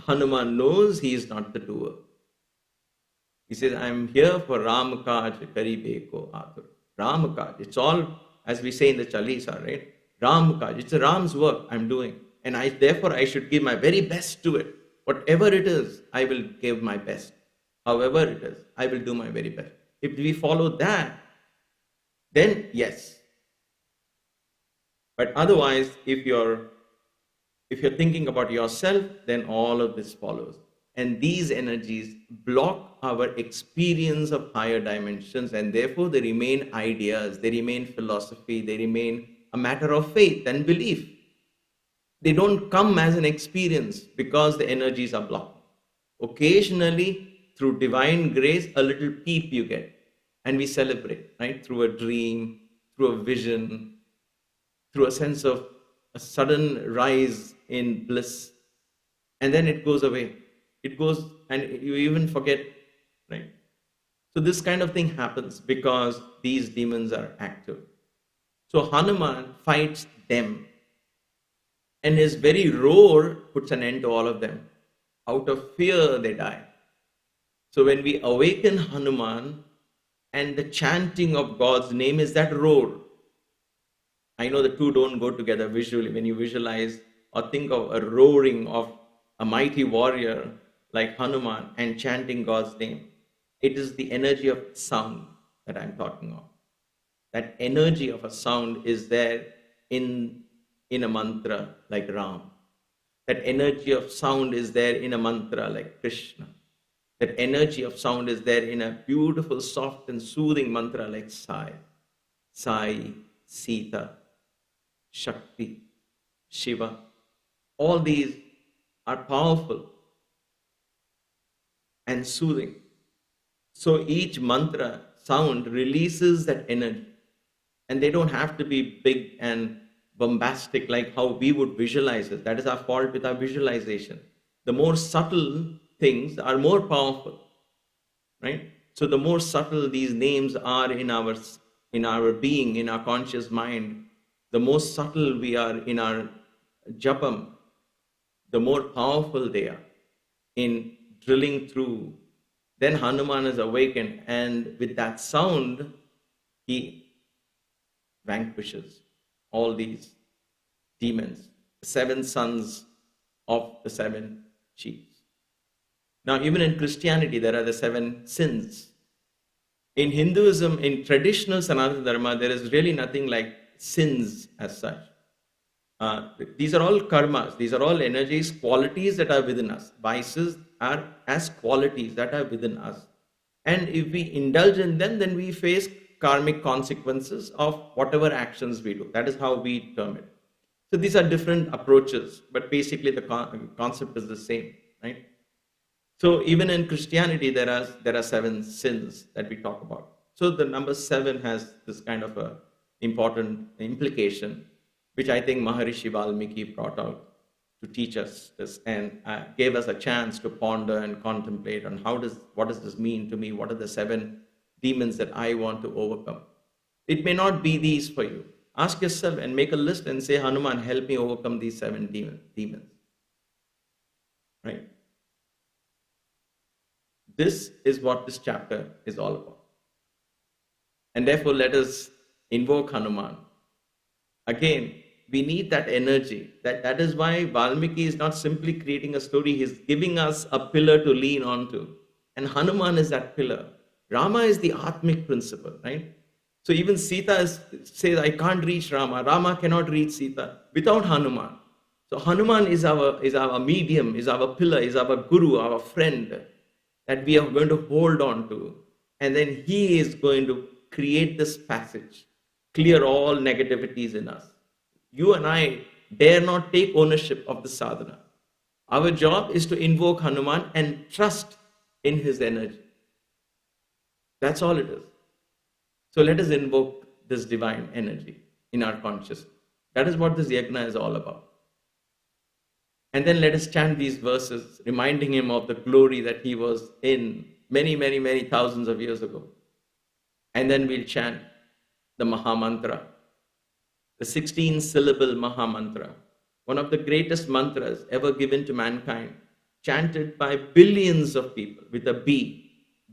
Hanuman knows he is not the doer. He says, I am here for Ram Kaj Karibe Ko Atur. Ram Kaj. It's all, as we say in the Chalisa, right? Ram Kaj. It's a Ram's work I'm doing. And therefore I should give my very best to it. Whatever it is, I will give my best. However it is, I will do my very best. If we follow that, then yes. But otherwise, if you're thinking about yourself, then all of this follows. And these energies block our experience of higher dimensions, and therefore they remain ideas, they remain philosophy, they remain a matter of faith and belief. They don't come as an experience because the energies are blocked. Occasionally, through divine grace, a little peep you get, and we celebrate, right? Through a dream, through a vision, through a sense of a sudden rise in bliss, and then it goes away. It goes, and you even forget, right? So this kind of thing happens because these demons are active. So Hanuman fights them, and his very roar puts an end to all of them. Out of fear, they die. So when we awaken Hanuman, and the chanting of God's name is that roar. I know the two don't go together visually. When you visualize or think of a roaring of a mighty warrior like Hanuman and chanting God's name, it is the energy of sound that I'm talking of. That energy of a sound is there in a mantra like Ram. That energy of sound is there in a mantra like Krishna. That energy of sound is there in a beautiful, soft and soothing mantra like Sai. Sai, Sita, Shakti, Shiva. All these are powerful and soothing. So each mantra sound releases that energy. And they don't have to be big and bombastic like how we would visualize it. That is our fault with our visualization. The more subtle things are more powerful, right? So the more subtle these names are in our being, in our conscious mind, the more subtle we are in our japam, the more powerful they are in drilling through. Then Hanuman is awakened, and with that sound, he vanquishes all these demons, the 7 sons of the 7 sheaves. Now, even in Christianity, there are the 7 sins. In Hinduism, in traditional Sanatana Dharma, there is really nothing like sins as such. These are all karmas. These are all energies, qualities that are within us. Vices are as qualities that are within us. And if we indulge in them, then we face karmic consequences of whatever actions we do. That is how we term it. So these are different approaches, but basically the concept is the same, right? So even in Christianity, there are 7 sins that we talk about. So the number 7 has this kind of a important implication, which I think Maharishi Valmiki brought out to teach us this and gave us a chance to ponder and contemplate on what does this mean to me? What are the 7 demons that I want to overcome? It may not be these for you. Ask yourself and make a list and say, Hanuman, help me overcome these 7 demons. Right? This is what this chapter is all about. And therefore, let us invoke Hanuman. Again, we need that energy. That is why Valmiki is not simply creating a story. He's giving us a pillar to lean onto. And Hanuman is that pillar. Rama is the Atmic principle, right? So even Sita says, I can't reach Rama. Rama cannot reach Sita without Hanuman. So Hanuman is our medium, is our pillar, is our guru, our friend that we are going to hold on to. And then he is going to create this passage, clear all negativities in us. You and I dare not take ownership of the sadhana. Our job is to invoke Hanuman and trust in his energy. That's all it is. So let us invoke this divine energy in our consciousness. That is what this yagna is all about. And then let us chant these verses, reminding him of the glory that he was in many, many, many thousands of years ago. And then we'll chant the Maha Mantra, the 16-syllable Maha Mantra, one of the greatest mantras ever given to mankind, chanted by billions of people with a B,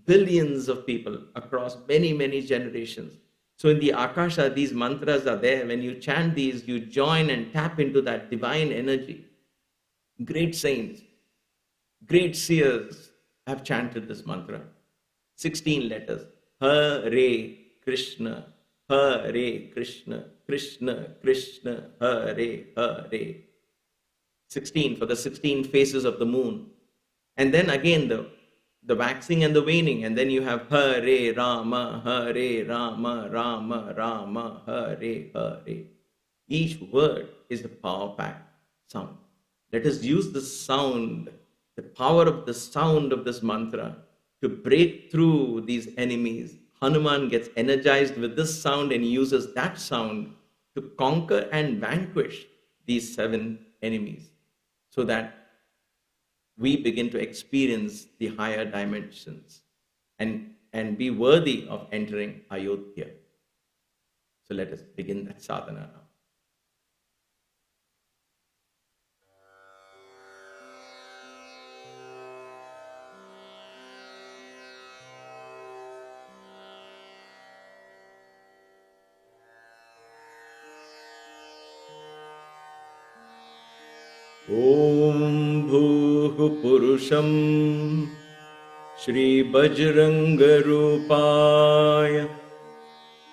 billions of people across many, many generations. So in the Akasha, these mantras are there. When you chant these, you join and tap into that divine energy. Great saints, great seers have chanted this mantra. 16 letters. Hare Krishna, Hare Krishna, Krishna Krishna, Hare Hare. 16 for the 16 phases of the moon. And then again the waxing and the waning. And then you have Hare Rama, Hare Rama, Rama Rama, Hare Hare. Each word is a power-packed sound. Let us use the sound, the power of the sound of this mantra to break through these enemies. Hanuman gets energized with this sound and uses that sound to conquer and vanquish these 7 enemies so that we begin to experience the higher dimensions and be worthy of entering Ayodhya. So let us begin that sadhana now. Om Bhuh Purusham Shri Bajranga Rupaya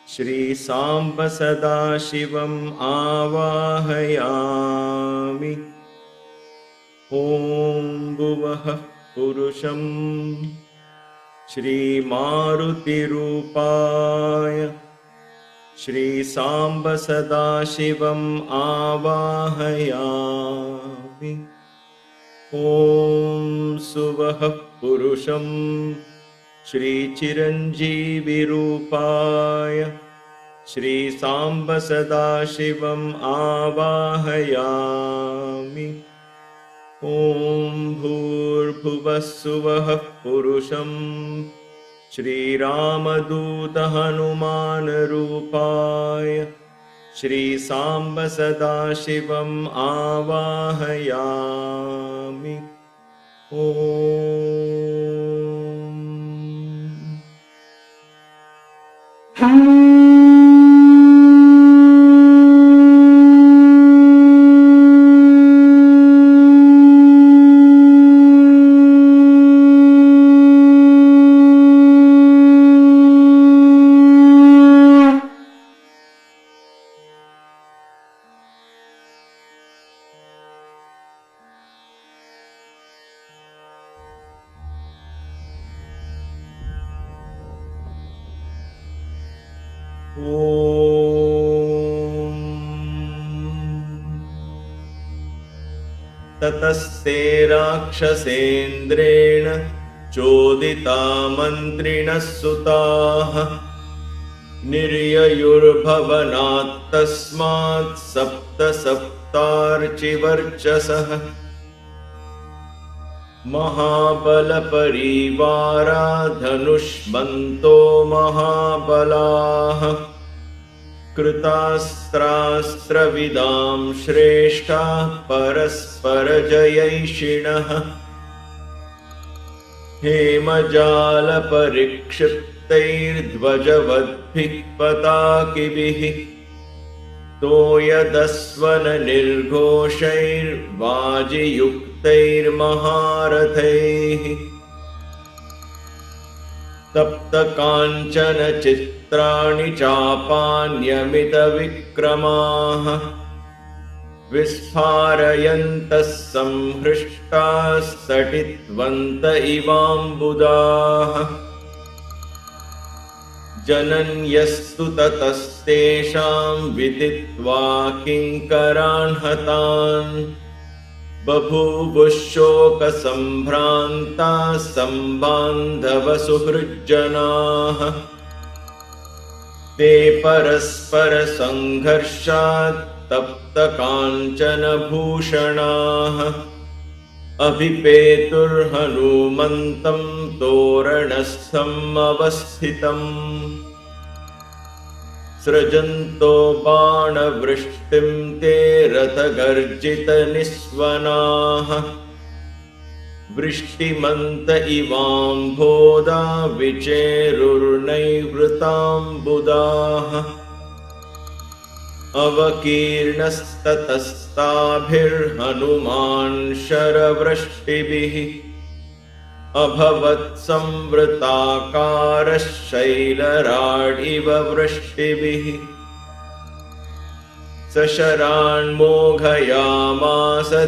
Shri Samba Sada Shivam Avahayami. Om Bhuvah Purusham Shri Maruti Rupaya Shri Samba Sada Shivam Avahayami. Om Suvah Purusham Shri Chiranjeevi Rupaya Shri Samba Sada Shivam Avahayami. Om Bhur Bhuvah Suvah Purusham Shri Ramaduta Hanuman Rupaya Shri Samba Sada Shivam Avahayami. Om. Om. ततस्ते राक्षसेन्द्रेण चोदिता मन्त्रिणः सुताः निर्ययुर्भवनात् तस्मात् सप्तार्चिवर्चसः महाबलपरिवारा धनुष्मन्तो महाबलाः कृतास्त्रास्त्रविदां श्रेष्ठाः परस्परजयैषिणः हेमजालपरिक्षिप्तैर्ध्वजवद्भिः पताकिभिः तोयदस्वननिर्घोषैर्वाजियुक्तैर्महारथैः तप्तकाञ्चन चित्राणि चापान्यमितविक्रमाः विस्फारयन्तः संहृष्टाः सटित्वन्त इवाम्बुदाः जनन्यस्तु ततस्तेषां विदित्वा किङ्करान् हतान् बभूवुः सम्बान्धवसुहृज्जनाः ते परस्परसङ्घर्षात् तप्तकाञ्चनभूषणाः अभिपेतुर्हनुमन्तं तोरणस्थम् अवस्थितम् सृजन्तो बाणवृष्टिं ते रथगर्जितनिस्वनाः वृष्टिमन्त इवाम्भोदा विचेरुर्नैवृताम्बुदाः अवकीर्णस्ततस्ताभिर्हनुमान् शरवृष्टिभिः अभवत् संवृताकारः शैलराडिव वृष्टिभिः सशरान्मोघयामास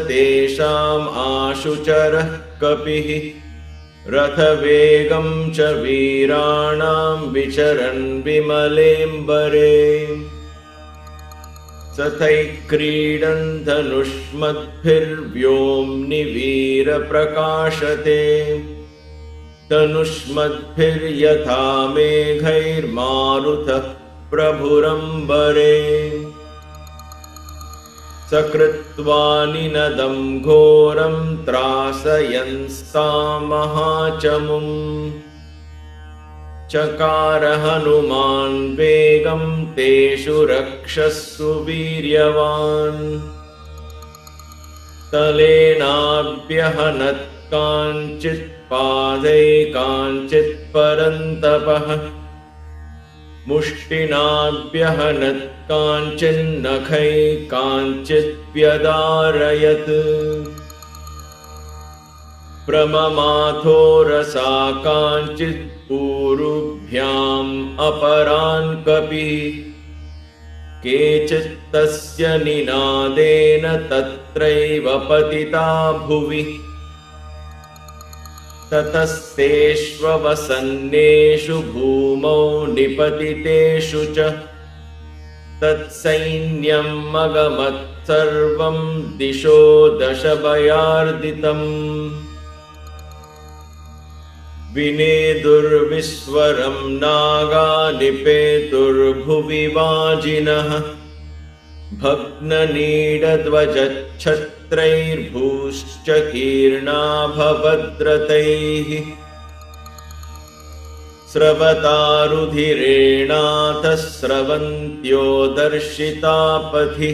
तेषाम् आशुचरः कपिः रथवेगं च वीराणां विचरन् विमलेऽम्बरे तथैक्रीडन् धनुष्मद्भिर्व्योम्नि वीरप्रकाशते धनुष्मद्भिर्यथा मेघैर्मारुतः प्रभुरम्बरे सकृत्वा निनदं घोरं त्रासयन्स्तामहाचमुम् चकार हनुमान् वेगं तेषु रक्षस्सु वीर्यवान् तलेनाभ्यहनत् काञ्चित् पादै काञ्चित् परन्तपः मुष्टिनाभ्यहनत् काञ्चिन्नखै काञ्चित् व्यदारयत् प्रममाथो रसा काञ्चित् पूरुभ्याम् अपरान् कपिः केचित् तस्य निनादेन तत्रैव पतिता भुवि ततस्तेष्ववसन्नेषु भूमौ निपतितेषु च तत्सैन्यम् अगमत् सर्वं दिशो दशभयार्दितम् विनेदुर्विस्वरं नागा निपेतुर्भुवि वाजिनः भग्ननीडध्वजच्छत्रैर्भूश्च कीर्णाभवद्रतैः स्रवतारुधिरेणाथ स्रवन्त्यो दर्शितापथि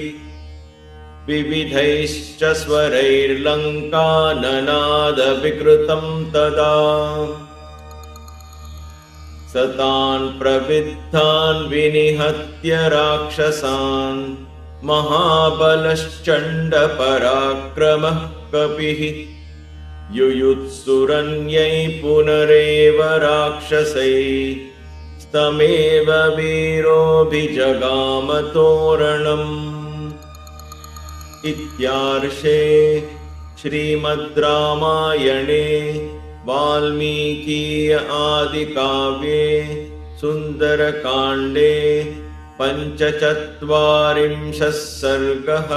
विविधैश्च स्वरैर्लङ्काननादविकृतं तदा सतान् प्रविद्धान् विनिहत्य राक्षसान् महाबलश्चण्डपराक्रमः कपिः युयुत्सुरन्यै पुनरेव राक्षसै स्तमेव वीरोऽभिजगाम तोरणम् इत्यार्षे श्रीमद् रामायणे वाल्मीकीय आदिकाव्ये सुन्दरकाण्डे पञ्चचत्वारिंशः सर्गः।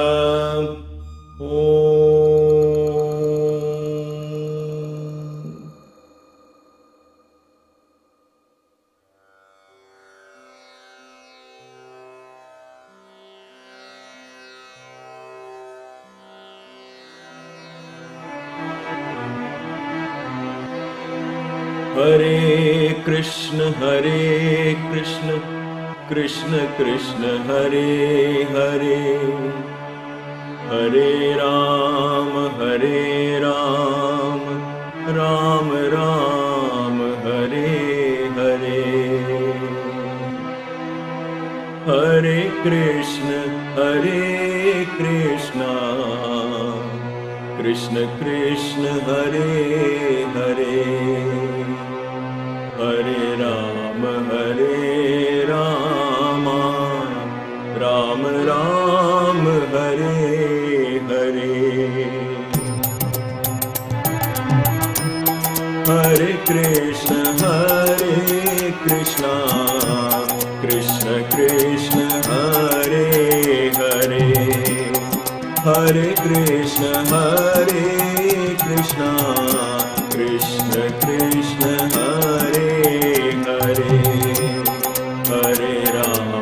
हरे कृष्ण कृष्ण कृष्ण हरे हरे, हरे राम राम राम हरे हरे। हरे कृष्ण कृष्ण कृष्ण हरे हरे, हरे राम राम राम हरे हरे। हरे कृष्ण कृष्ण कृष्ण हरे हरे, हरे कृष्ण कृष्ण कृष्ण हरे हरे, हरे राम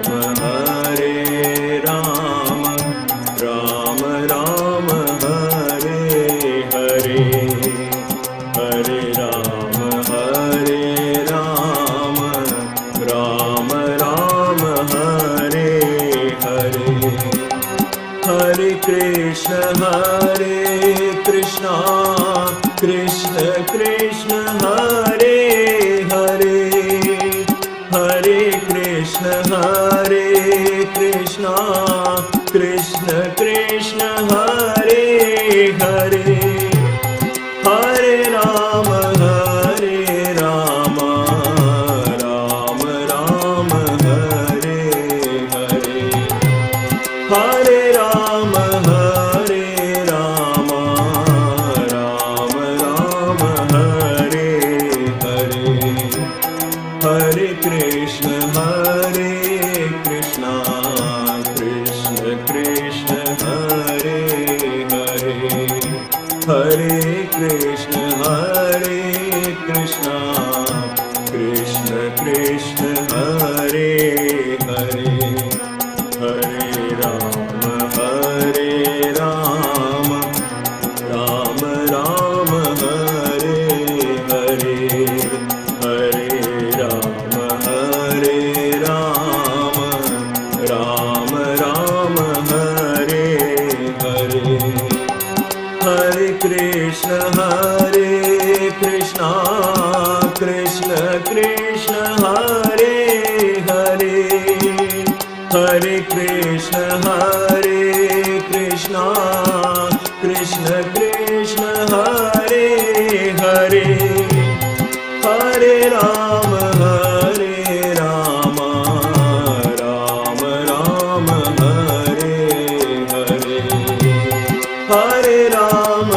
राम राम हरे हरे, हरे राम राम राम हरे हरे। हरे कृष्ण कृष्ण कृष्ण हरे हरे, हरे कृष्ण कृष्ण कृष्ण हरे हरे, हरे राम राम राम हरे हरे, हरे राम राम राम हरे हरे। हरे कृष्ण कृष्ण कृष्ण हरे हरे, हरे कृष्ण कृष्ण कृष्ण हरे हरे, हरे राम राम राम हरे हरे, हरे राम राम राम हरे हरे। हरे कृष्ण कृष्ण कृष्ण हरे हरे, हरे कृष्ण कृष्ण कृष्ण हरे हरे, हरे राम राम राम हरे हरे, हरे राम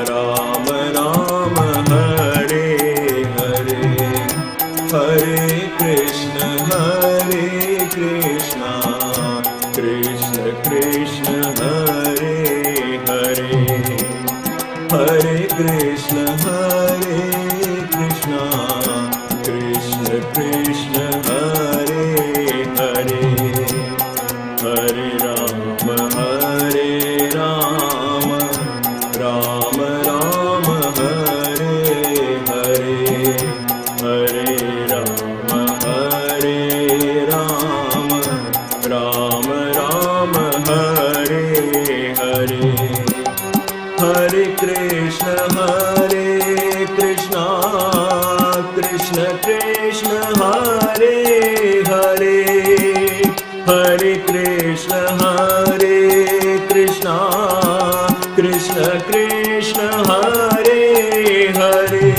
राम राम हरे हरे। हरे कृष्ण कृष्ण कृष्ण हरे हरे, हरे कृष्ण कृष्ण कृष्ण हरे हरे, हरे राम राम हरे हरे, हरे राम राम राम हरे हरे। हरे कृष्ण कृष्ण कृष्ण हरे हरे, हरे कृष्ण कृष्ण कृष्ण हरे हरे,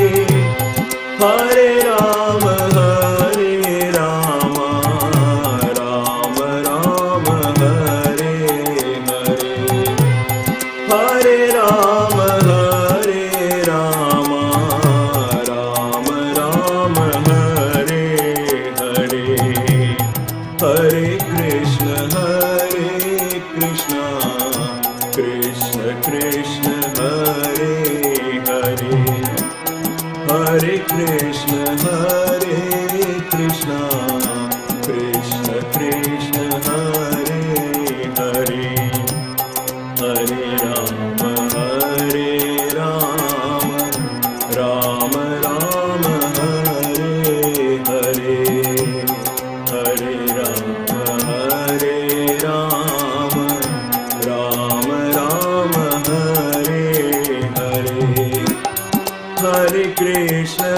हरे राम राम राम हरे हरे, हरे राम राम हरे Krishna Hare Hare Hare Krishna Krishna Krishna Hare Hare Hare Rama Rama Rama Hare Hare Hare Rama Rama Rama Hare Hare Hare Krishna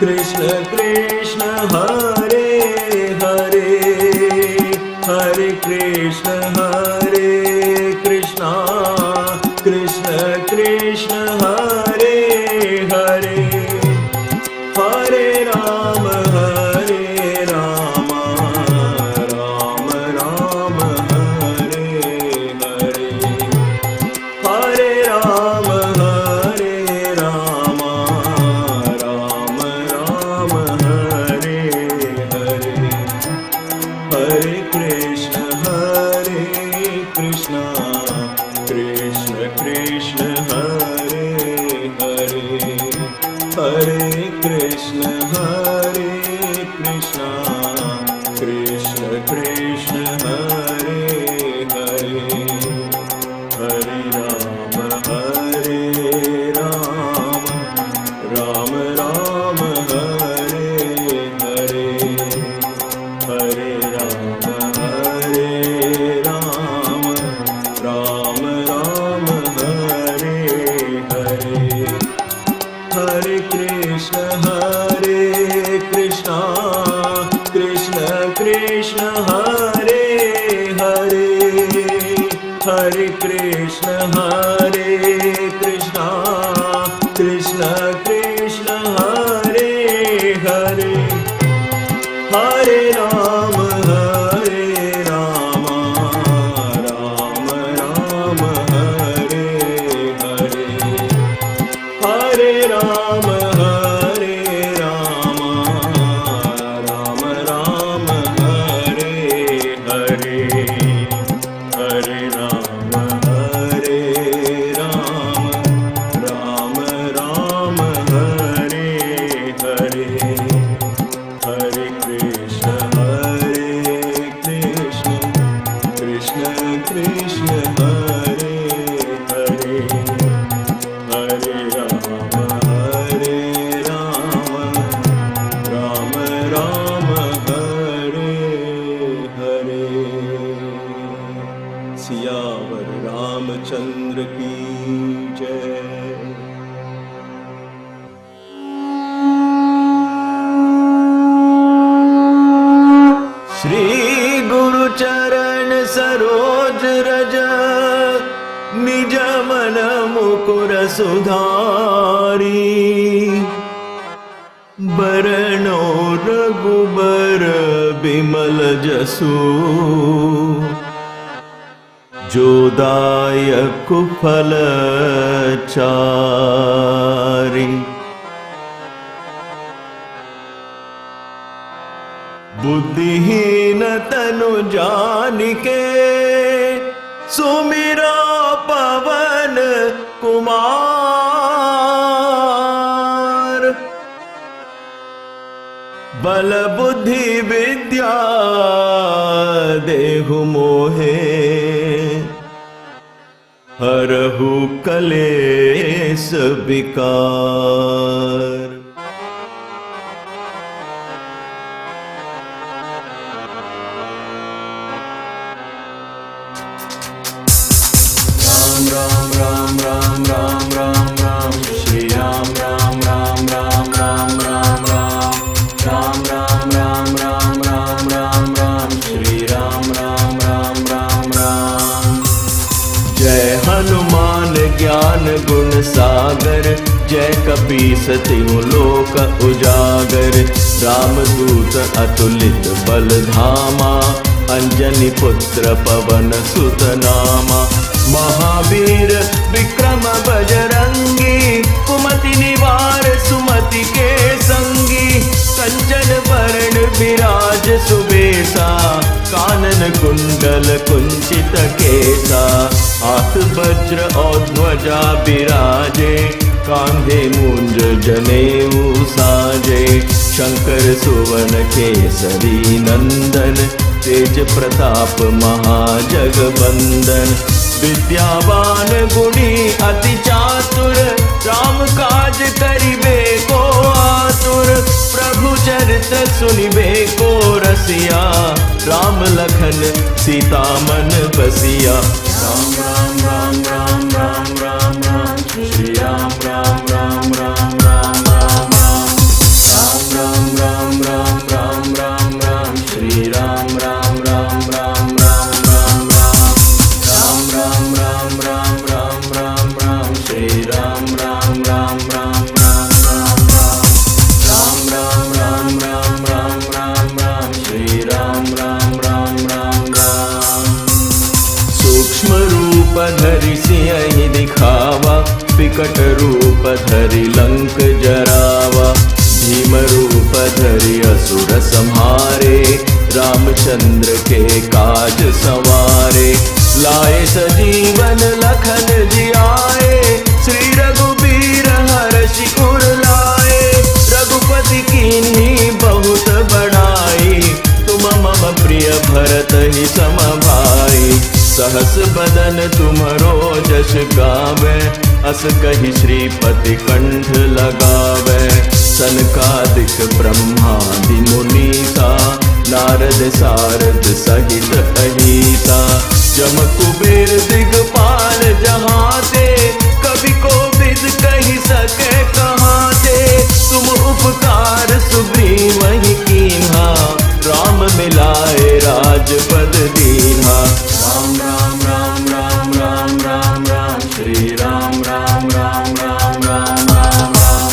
Krishna Krishna Hare Hare Hare Krishna Krishna Krishna Hare Hare Hare Rama Rama Rama Hare Hare Hare Rama Rama Rama Hare Hare Hare Krishna Krishna Krishna Hare Hare Hare Krishna Krishna Krishna Hare Hare Hare Rama Rama Rama Hare Hare Hare Rama Rama Rama Hare Hare Hare Krishna Krishna Krishna Hare Hare Hare Krishna Krishna Krishna Hare Hare Hare Rama Rama Rama Hare Hare Hare Rama Rama Rama Hare Hare Hare Rama Rama Rama Hare Hare Hare Krishna Krishna Krishna Hare Hare Hare Rama Rama Rama Hare Hare Siyavar Ramchandra की जय। श्री गुरु चरण सरोज रज निज मन मुकुर सुधारी बरनो रघुबर बिमल जसु जो दायक फल चारि बुद्धिहीन तनु जानिके सुमिरो पवन कुमार बल बुद्धि विद्या देहु मोहे हरहु कलेश विकार। राम राम राम राम राम राम श्री राम राम राम राम राम राम राम राम राम राम राम राम राम श्री राम राम राम राम राम। जय हनुमान ज्ञान गुण सागर जय कपीस तिहु लोक उजागर रामदूत अतुलित बल धामा अंजनी पुत्र पवन सुत नामा महावीर विक्रम बजरंगी कुमति निवार सुमति के संगी कंचन वरण विराज सुबेसा कान कानन कुंडल कुंचित केसा, हाथ वज्र और ध्वजा विराजे, कांधे मुंज जनेऊ साजे। शंकर सुवन केसरी नंदन, तेज प्रताप महाजगबंदन। विद्यावान गुणी अति चातुर, राम काज करिबे को आतुर। प्रभु चरित सुनिबे को रसिया, राम लखन सीता मन बसिया। राम राम राम राम राम राम राम, श्री राम राम राम राम राम राम राम। राम राम राम राम राम राम, श्री राम राम राम राम राम राम राम। राम राम राम राम राम राम राम, श्री राम राम राम राम राम राम राम। राम राम राम राम राम राम राम, श्री राम राम राम राम राम। सूक्ष्म रूप धरि सियहि दिखावा, विकट रूप धरि लंक जरावा। भीम रूप धरि असुर संहारे, रामचंद्र के काज संवारे। लाए सजीवन लखन जियाए, श्री रघुबीर हर्षि उर लाए। रघुपति कीन्ही बहुत बड़ाई, तुम मम प्रिय भरत ही सम भाई। सहस बदन तुम्हरो जस गावे, अस कहि श्रीपति कंठ लगावे। सनकादिक ब्रह्मादि मुनीसा, नारद सारद सहित अहिसा। जम कुबेर दिगपाल जहाते, कवि कोविद कहि सके कहाते। तुम उपकार सुग्रीव ही कीन्हा, राम मिलाए राजपद दीन्हा। राम राम राम राम राम राम राम, श्री राम राम राम राम राम राम राम।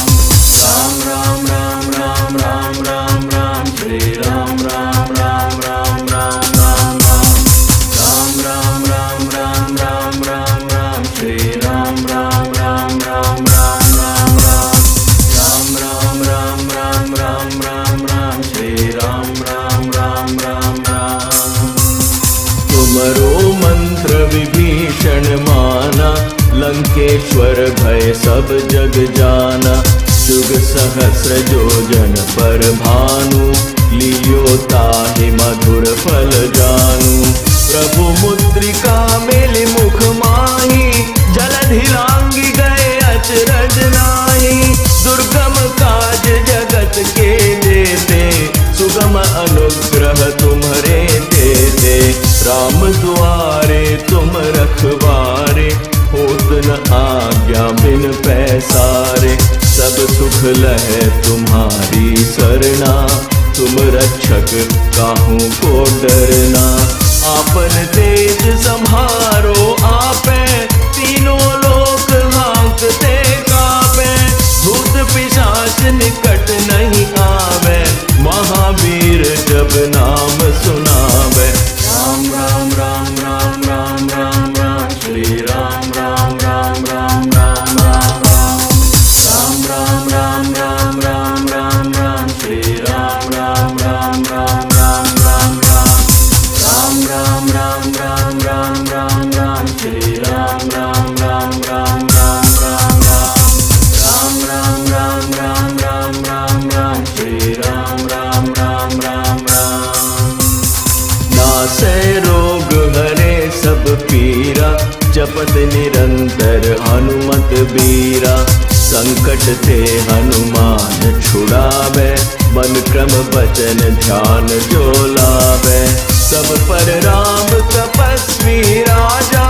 राम राम राम राम राम राम राम, श्री राम राम राम राम राम राम राम। राम राम राम राम राम राम राम, श्री राम राम राम राम राम राम राम। राम राम राम राम राम राम राम, श्री राम राम राम राम राम। तुमरो मंत्र विभीषण माना, लंकेश्वर भय सब जग जाना। जुग सहस्र योजन पर भानु, लियो ताहि मधुर फल जानू। प्रभु मुद्रिका मेलि मुख माही, जलधि लांघि गए अचरज नाहि। दुर्गम काज जगत के देते, सुगम अनुग्रह तुम्हरे देते। राम दुआरे तुम रखवारे, होत न आज्ञा बिन पैसारे। सब सुख लहे तुम्हारी सरना, तुम रक्षक काहू को डरना। आपन तेज संहारो आपे, तीनों लोक हांकते कापे। भूत पिशाच निकट नहीं आवे, महावीर जब नाम सुनावे। राम राम राम राम राम राम राम, श्री राम राम राम राम राम राम राम। राम राम राम राम राम राम राम, श्री राम राम राम राम राम राम राम। राम राम राम राम राम राम राम, श्री राम राम राम राम राम राम राम। राम राम राम राम राम राम राम, श्री राम राम राम राम राम। नासै रोग हरे सब पीरा, जपत निरंतर हनुमत बीरा। संकट ते हनुमान छुड़ावे, मन क्रम वचन ध्यान जो लावे। सब पर राम तपस्वी राजा,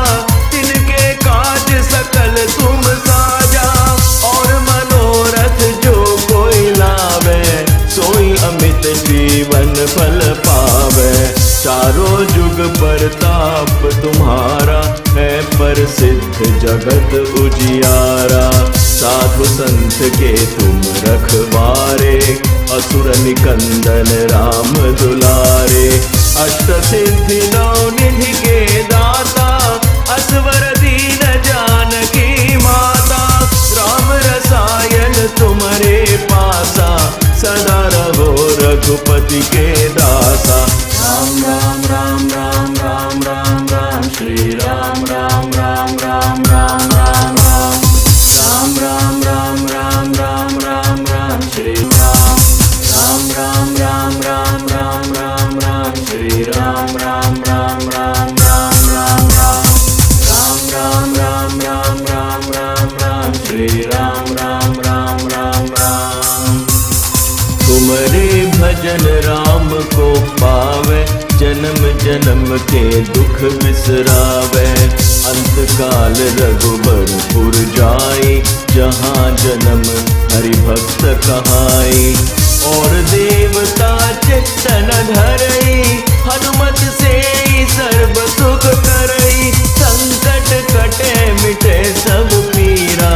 तिनके काज सकल तुम साजा। और मनोरथ जो कोई लावे, सोई अमित जीवन फल पावे। चारों जुग परताप तुम्हारा, है प्रसिद्ध जगत उजियारा। साधु संत के तुम रखवारे, असुर निकंदन राम दुलारे। अष्ट सिद्धि नौ निधि के दाता, असवर दीन जानकी माता। राम रसायन तुम्हारे पासा, सदा रहो रघुपति के दासा। Ram Ram Ram Ram Ram Ram Ram Ram Ram Ram Ram Ram Ram Ram Ram Ram Shri Ram Ram Ram Ram Ram Ram Ram Ram Shri Ram Ram Ram Ram Ram Ram Ram Ram Ram Ram Ram Ram Ram Shri Ram Ram Ram Ram Ram तुम्हारे भजन राम को पावे जन्म जन्म के दुख बिसरावे अंत काल रघुबरपुर जाई जहाँ जन्म हरि भक्त कहाई और देवता चित्तन धरई हनुमत से सर्व सुख करई संकट कटे मिटे सब पीरा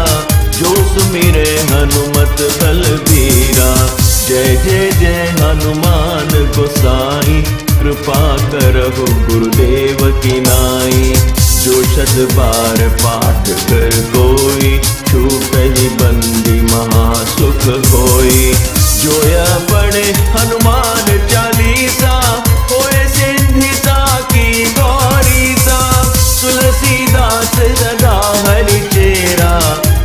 जो सुमिरे हनुमत बलबीरा जय जय जय हनुमान गोसाई कृपा करहु गुरुदेव की नाई जो शत बार पाठ कर कोई छूटहि बंदी महासुख होई जो यह पढ़े हनुमान चालीसा होए सिद्धिसा की गौरीसा तुलसीदास सदा हरि चेरा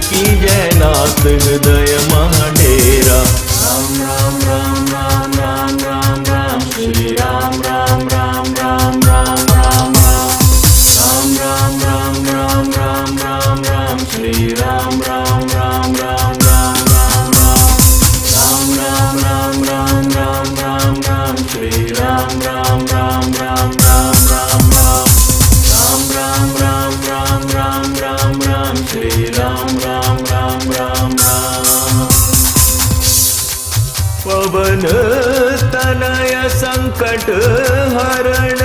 की जय नाथ हृदय महाडेरा राम राम राम राम राम राम राम श्री राम राम राम राम राम राम राम राम राम राम राम राम राम श्री राम राम राम राम राम राम राम राम राम राम राम राम श्री राम राम राम राम राम राम राम राम राम राम राम राम श्री राम राम राम राम राम पवन तनय संकट हरण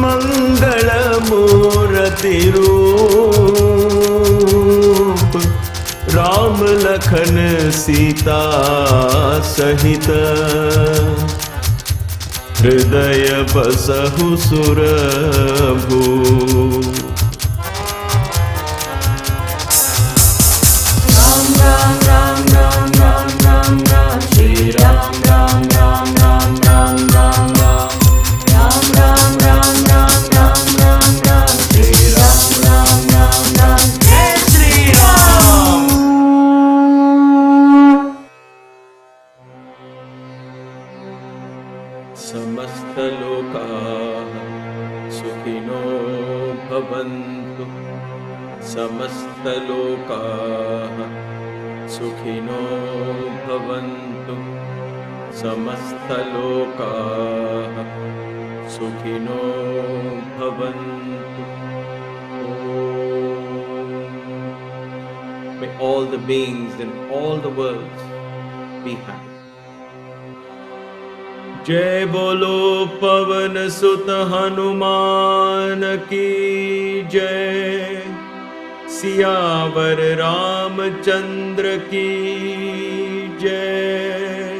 मंगल मूर्ति रूप राम लखन सीता सहित हृदय बसहु सुरभूप राम राम राम राम राम राम राम श्री राम राम राम राम राम राम राम राम राम राम राम राम राम श्री राम राम राम राम जय श्री राम समस्त लोकाः सुखिनो भवन्तु समस्त लोकाः सुखिनो भवन्तु समस्त लोकाः सुखिनो भवन्तु May all the beings in all the worlds be happy. जय बोलो पवन सुत हनुमान की जय सियावर रामचंद्र की जय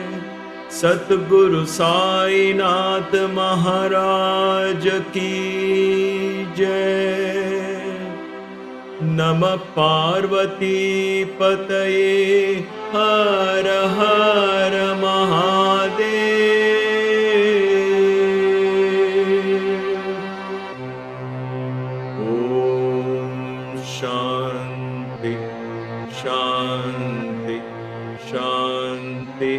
सतगुरु साईनाथ महाराज की जय नमः पार्वती पतये हर हर महादेव शांति शांति शांति